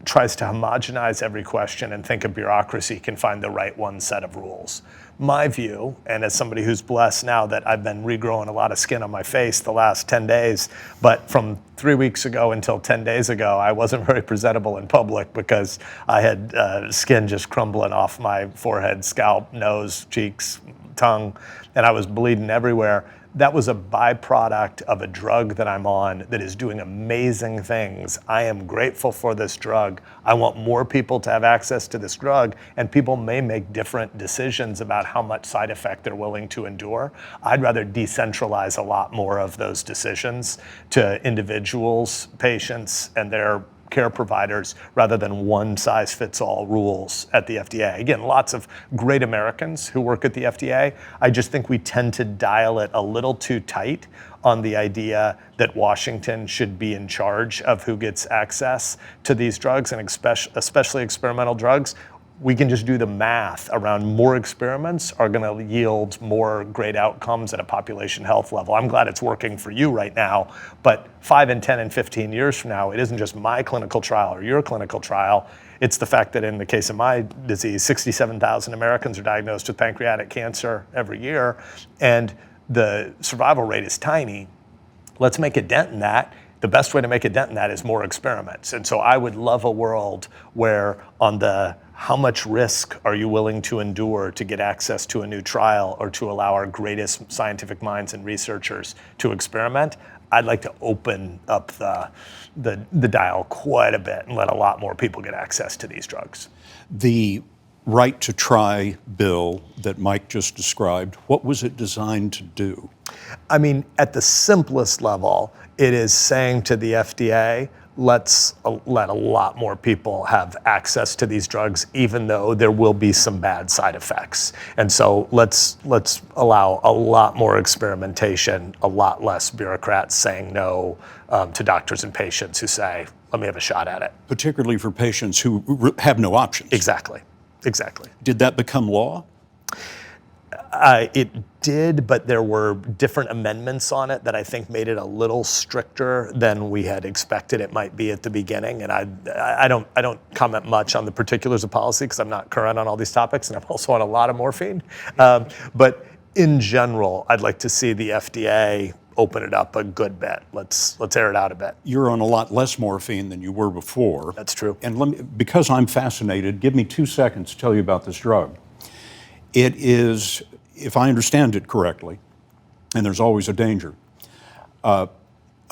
tries to homogenize every question and think a bureaucracy can find the right one set of rules. My view, and as somebody who's blessed now that I've been regrowing a lot of skin on my face the last 10 days, but from 3 weeks ago until 10 days ago, I wasn't very presentable in public because I had skin just crumbling off my forehead, scalp, nose, cheeks, tongue, and I was bleeding everywhere. That was a byproduct of a drug that I'm on that is doing amazing things. I am grateful for this drug. I want more people to have access to this drug, and people may make different decisions about how much side effect they're willing to endure. I'd rather decentralize a lot more of those decisions to individuals, patients, and their care providers rather than one-size-fits-all rules at the FDA. Again, lots of great Americans who work at the FDA. I just think we tend to dial it a little too tight on the idea that Washington should be in charge of who gets access to these drugs, and especially experimental drugs. We can just do the math around more experiments are going to yield more great outcomes at a population health level. I'm glad it's working for you right now, but 5 and 10 and 15 years from now, it isn't just my clinical trial or your clinical trial. It's the fact that in the case of my disease, 67,000 Americans are diagnosed with pancreatic cancer every year, and the survival rate is tiny. Let's make a dent in that. The best way to make a dent in that is more experiments. And so I would love a world where on the how much risk are you willing to endure to get access to a new trial or to allow our greatest scientific minds and researchers to experiment, I'd like to open up the dial quite a bit and let a lot more people get access to these drugs. The right to try bill that Mike just described, what was it designed to do? I mean, at the simplest level, it is saying to the FDA, let's let a lot more people have access to these drugs, even though there will be some bad side effects. And so let's allow a lot more experimentation, a lot less bureaucrats saying no to doctors and patients who say, let me have a shot at it. Particularly for patients who have no options. Exactly. Did that become law? It did, but there were different amendments on it that I think made it a little stricter than we had expected it might be at the beginning. And I don't comment much on the particulars of policy because I'm not current on all these topics, and I'm also on a lot of morphine. But in general, I'd like to see the FDA open it up a good bit. Let's air it out a bit. You're on a lot less morphine than you were before. That's true. And because I'm fascinated, give me 2 seconds to tell you about this drug. It is, if I understand it correctly, and there's always a danger, a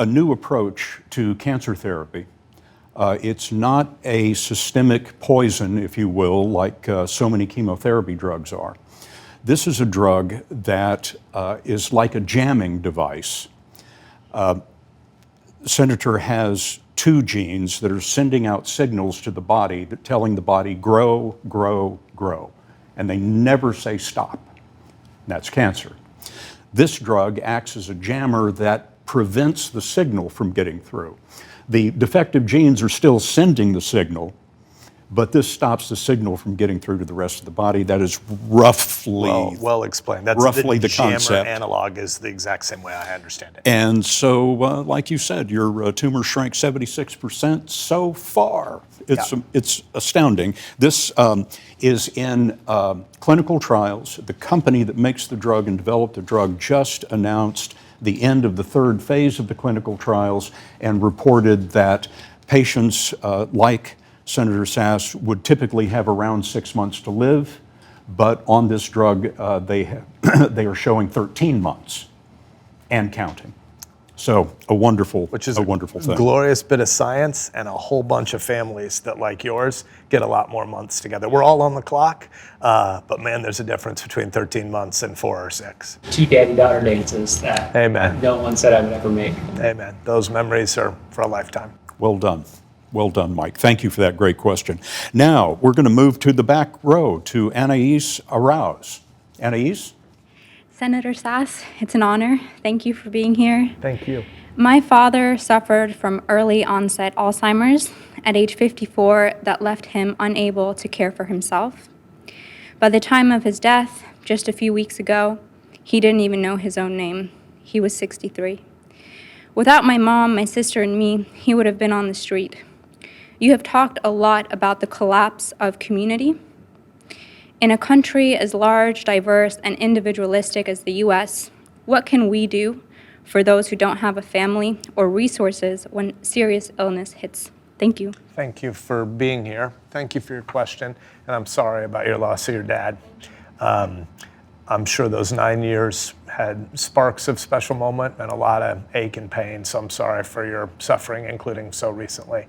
new approach to cancer therapy. It's not a systemic poison, if you will, like so many chemotherapy drugs are. This is a drug that is like a jamming device. Senator has 2 genes that are sending out signals to the body that telling the body grow, grow, grow. And they never say stop. That's cancer. This drug acts as a jammer that prevents the signal from getting through. The defective genes are still sending the signal, but this stops the signal from getting through to the rest of the body. That is roughly well explained. That's roughly the jammer concept. Analog is the exact same way I understand it. And so, like you said, your tumor shrank 76% so far. It's astounding. This is in clinical trials. The company that makes the drug and developed the drug just announced the end of the 3rd phase of the clinical trials and reported that patients like Senator Sasse would typically have around 6 months to live, but on this drug, they are showing 13 months and counting. So a wonderful thing. Glorious bit of science and a whole bunch of families that, like yours, get a lot more months together. We're all on the clock, but man, there's a difference between 13 months and 4 or 6. 2 daddy-daughter dances that Amen. no one said I would ever make. Amen. Those memories are for a lifetime. Well done. Well done, Mike. Thank you for that great question. Now, we're going to move to the back row to Anais Arouse. Anais? Senator Sasse, it's an honor. Thank you for being here. Thank you. My father suffered from early onset Alzheimer's at age 54 that left him unable to care for himself. By the time of his death, just a few weeks ago, he didn't even know his own name. He was 63. Without my mom, my sister, and me, he would have been on the street. You have talked a lot about the collapse of community. In a country as large, diverse, and individualistic as the U.S., what can we do for those who don't have a family or resources when serious illness hits? Thank you. Thank you for being here. Thank you for your question, and I'm sorry about your loss of your dad. I'm sure those 9 years had sparks of special moment and a lot of ache and pain, so I'm sorry for your suffering, including so recently.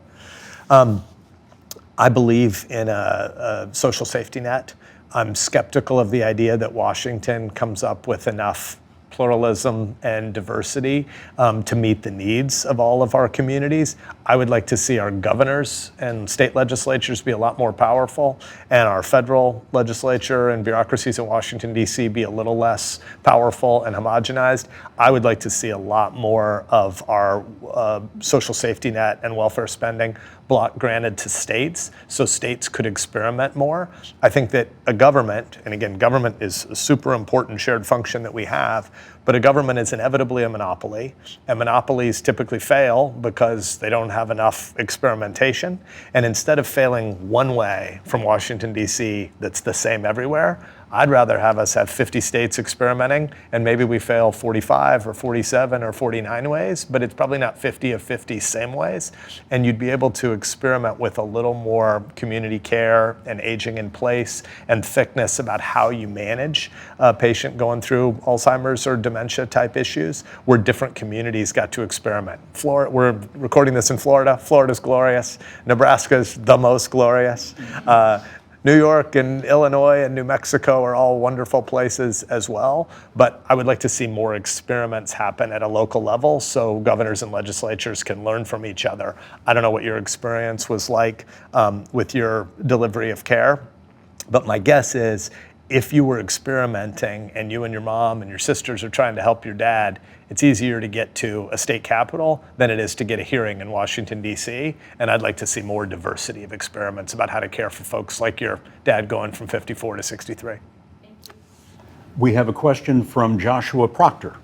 I believe in a social safety net. I'm skeptical of the idea that Washington comes up with enough pluralism and diversity to meet the needs of all of our communities. I would like to see our governors and state legislatures be a lot more powerful, and our federal legislature and bureaucracies in Washington, D.C. be a little less powerful and homogenized. I would like to see a lot more of our social safety net and welfare spending block granted to states so states could experiment more. I think that a government, and again, government is a super important shared function that we have, but a government is inevitably a monopoly, and monopolies typically fail because they don't have enough experimentation. And instead of failing one way from Washington, D.C. that's the same everywhere, I'd rather have us have 50 states experimenting, and maybe we fail 45 or 47 or 49 ways, but it's probably not 50 of 50 same ways. And you'd be able to experiment with a little more community care and aging in place and thickness about how you manage a patient going through Alzheimer's or dementia type issues, where different communities got to experiment. Florida, we're recording this in Florida. Florida's glorious. Nebraska's the most glorious. New York and Illinois and New Mexico are all wonderful places as well, but I would like to see more experiments happen at a local level so governors and legislatures can learn from each other. I don't know what your experience was like with your delivery of care, but my guess is if you were experimenting and you and your mom and your sisters are trying to help your dad, it's easier to get to a state capitol than it is to get a hearing in Washington, D.C. And I'd like to see more diversity of experiments about how to care for folks like your dad going from 54 to 63. We have a question from Joshua Proctor.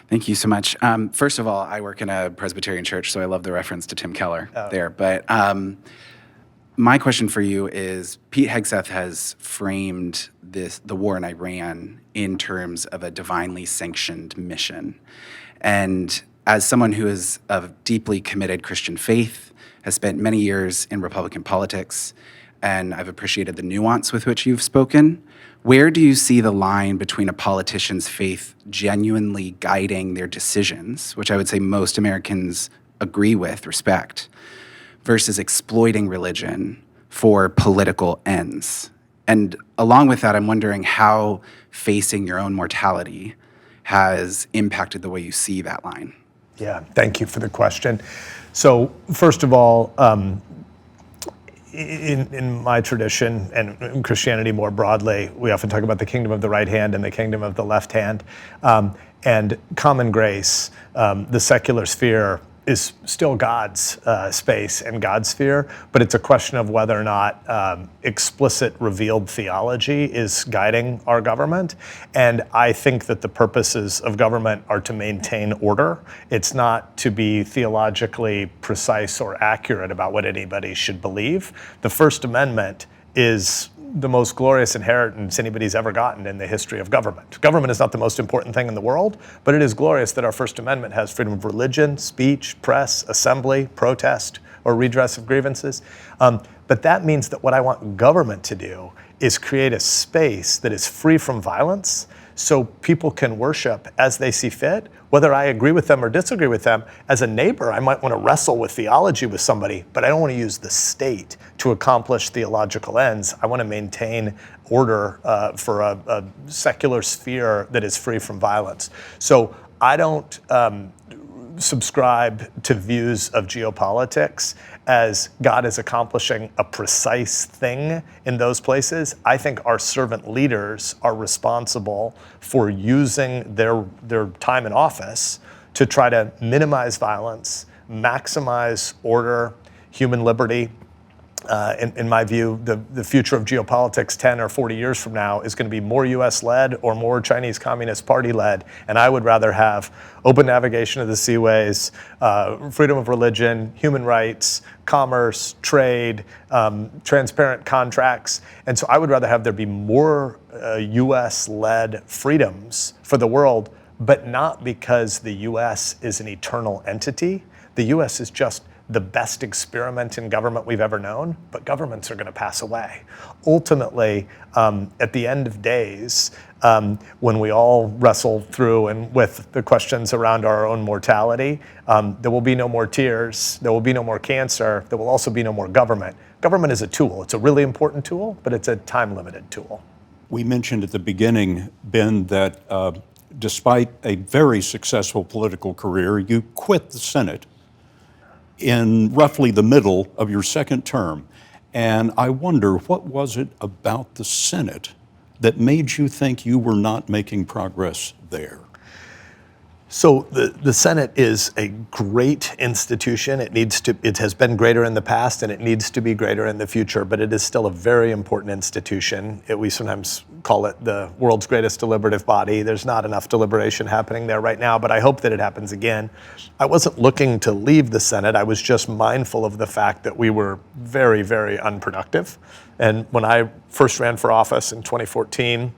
Thank you so much. First of all, I work in a Presbyterian church, so I love the reference to Tim Keller there. But my question for you is, Pete Hegseth has framed the war in Iran in terms of a divinely sanctioned mission. And as someone who is of deeply committed Christian faith, has spent many years in Republican politics, and I've appreciated the nuance with which you've spoken, where do you see the line between a politician's faith genuinely guiding their decisions, which I would say most Americans agree with, respect, versus exploiting religion for political ends? And along with that, I'm wondering how facing your own mortality has impacted the way you see that line. Yeah, thank you for the question. So first of all, in my tradition and in Christianity more broadly, we often talk about the kingdom of the right hand and the kingdom of the left hand. And common grace, the secular sphere, is still God's space and God's sphere, but it's a question of whether or not explicit revealed theology is guiding our government. And I think that the purposes of government are to maintain order. It's not to be theologically precise or accurate about what anybody should believe. The First Amendment is the most glorious inheritance anybody's ever gotten in the history of government. Government is not the most important thing in the world, but it is glorious that our First Amendment has freedom of religion, speech, press, assembly, protest, or redress of grievances. But that means that what I want government to do is create a space that is free from violence so people can worship as they see fit, whether I agree with them or disagree with them. As a neighbor, I might want to wrestle with theology with somebody, but I don't want to use the state to accomplish theological ends. I want to maintain order for a secular sphere that is free from violence. So I don't subscribe to views of geopolitics as God is accomplishing a precise thing in those places. I think our servant leaders are responsible for using their time in office to try to minimize violence, maximize order, human liberty, in my view, the future of geopolitics 10 or 40 years from now is going to be more US-led or more Chinese Communist Party-led. And I would rather have open navigation of the seaways, freedom of religion, human rights, commerce, trade, transparent contracts. And so I would rather have there be more US-led freedoms for the world, but not because the US is an eternal entity. The US is just the best experiment in government we've ever known, but governments are going to pass away. Ultimately, at the end of days, when we all wrestle through and with the questions around our own mortality, there will be no more tears, there will be no more cancer, there will also be no more government. Government is a tool. It's a really important tool, but it's a time-limited tool. We mentioned at the beginning, Ben, that despite a very successful political career, you quit the Senate in roughly the middle of your second term. And I wonder, what was it about the Senate that made you think you were not making progress there? So the Senate is a great institution. It has been greater in the past and it needs to be greater in the future, but it is still a very important institution. We sometimes call it the world's greatest deliberative body. There's not enough deliberation happening there right now, but I hope that it happens again. I wasn't looking to leave the Senate. I was just mindful of the fact that we were very, very unproductive. And when I first ran for office in 2014,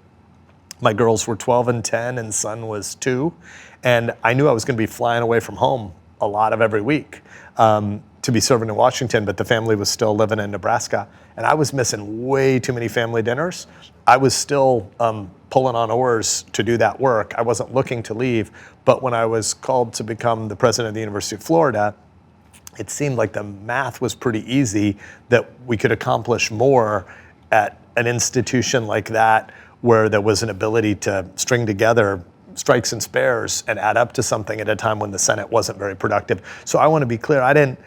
my girls were 12 and 10 and son was 2. And I knew I was going to be flying away from home a lot of every week to be serving in Washington, but the family was still living in Nebraska. And I was missing way too many family dinners. I was still pulling on oars to do that work. I wasn't looking to leave. But when I was called to become the president of the University of Florida, it seemed like the math was pretty easy that we could accomplish more at an institution like that, where there was an ability to string together strikes and spares and add up to something at a time when the Senate wasn't very productive. So I want to be clear, I didn't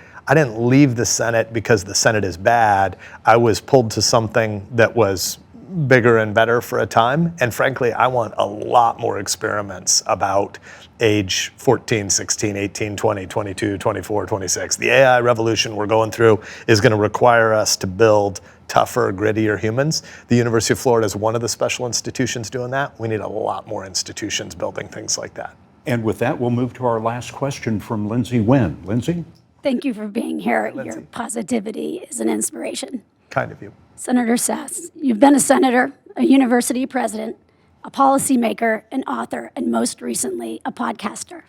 leave the Senate because the Senate is bad. I was pulled to something that was bigger and better for a time. And frankly, I want a lot more experiments about age 14, 16, 18, 20, 22, 24, 26. The AI revolution we're going through is going to require us to build tougher, grittier humans. The University of Florida is one of the special institutions doing that. We need a lot more institutions building things like that. And with that, we'll move to our last question from Lindsay Wynn. Lindsay? Thank you for being here. Lindsay. Your positivity is an inspiration. Kind of you. Senator Sasse, you've been a senator, a university president, a policymaker, an author, and most recently, a podcaster.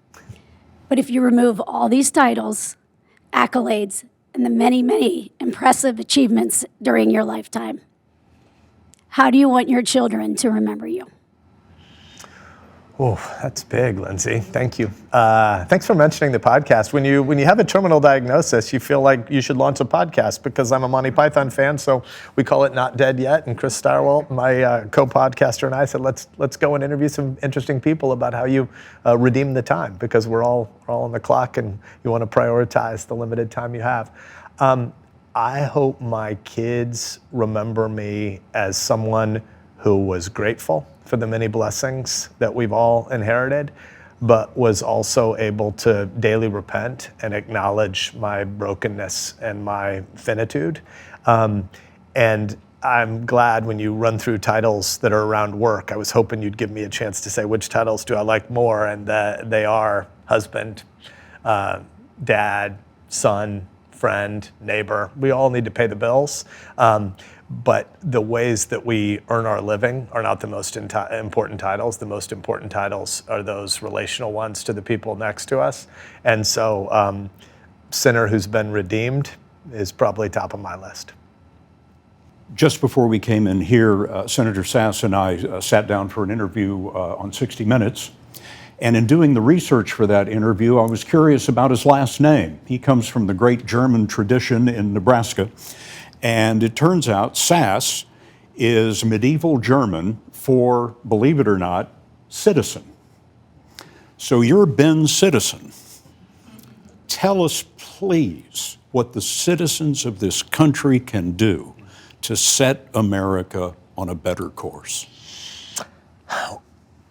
But if you remove all these titles, accolades, and the many, many impressive achievements during your lifetime, how do you want your children to remember you? Oh, that's big, Lindsay. Thank you. Thanks for mentioning the podcast. When you have a terminal diagnosis, you feel like you should launch a podcast, because I'm a Monty Python fan, so we call it Not Dead Yet. And Chris Starwalt, my co-podcaster, and I said, let's go and interview some interesting people about how you redeem the time, because we're all on the clock and you want to prioritize the limited time you have. I hope my kids remember me as someone who was grateful for the many blessings that we've all inherited, but was also able to daily repent and acknowledge my brokenness and my finitude. And I'm glad when you run through titles that are around work, I was hoping you'd give me a chance to say, which titles do I like more? And they are husband, dad, son, friend, neighbor. We all need to pay the bills. But the ways that we earn our living are not the most important titles. The most important titles are those relational ones to the people next to us. And so sinner who's been redeemed is probably top of my list. Just before we came in here, Senator Sasse and I sat down for an interview on 60 Minutes. And in doing the research for that interview, I was curious about his last name. He comes from the great German tradition in Nebraska. And it turns out Sasse is medieval German for, believe it or not, citizen. So you're Ben Citizen. Tell us, please, what the citizens of this country can do to set America on a better course.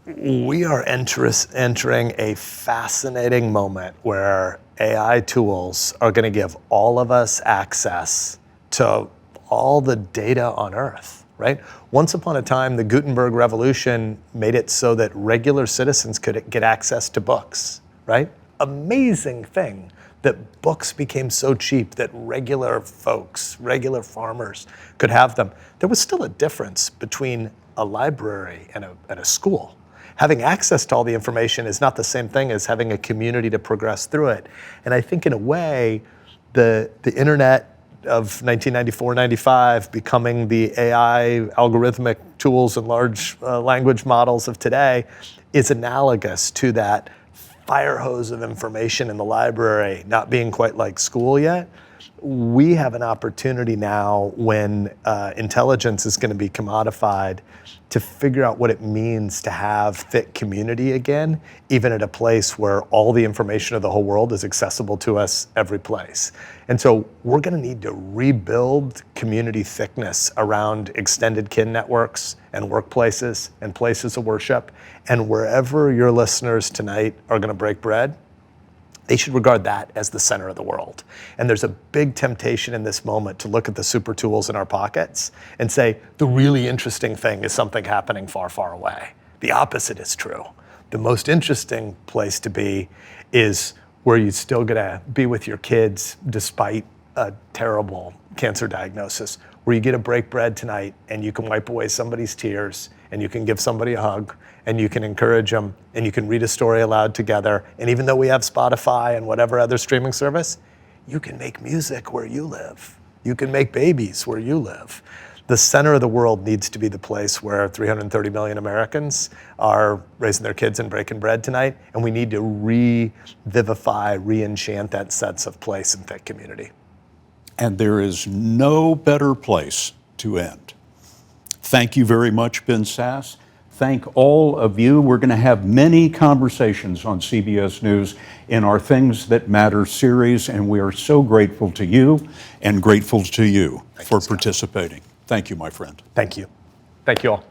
We are entering a fascinating moment where AI tools are going to give all of us access to all the data on Earth, right? Once upon a time, the Gutenberg Revolution made it so that regular citizens could get access to books, right? Amazing thing that books became so cheap that regular folks, regular farmers could have them. There was still a difference between a library and a school. Having access to all the information is not the same thing as having a community to progress through it. And I think in a way, the internet of 1994-95 becoming the AI algorithmic tools and large language models of today is analogous to that fire hose of information in the library not being quite like school yet. We have an opportunity now when intelligence is going to be commodified to figure out what it means to have thick community again, even at a place where all the information of the whole world is accessible to us every place. And so we're going to need to rebuild community thickness around extended kin networks and workplaces and places of worship. And wherever your listeners tonight are going to break bread, they should regard that as the center of the world. And there's a big temptation in this moment to look at the super tools in our pockets and say, the really interesting thing is something happening far, far away. The opposite is true. The most interesting place to be is where you're still gonna be with your kids despite a terrible cancer diagnosis, where you get to break bread tonight and you can wipe away somebody's tears and you can give somebody a hug and you can encourage them and you can read a story aloud together. And even though we have Spotify and whatever other streaming service, you can make music where you live. You can make babies where you live. The center of the world needs to be the place where 330 million Americans are raising their kids and breaking bread tonight. And we need to revivify, re-enchant that sense of place and thick community. And there is no better place to end. Thank you very much, Ben Sasse. Thank all of you. We're going to have many conversations on CBS News in our Things That Matter series, and we are so grateful to you and grateful to you for participating. Thank you, my friend. Thank you. Thank you all.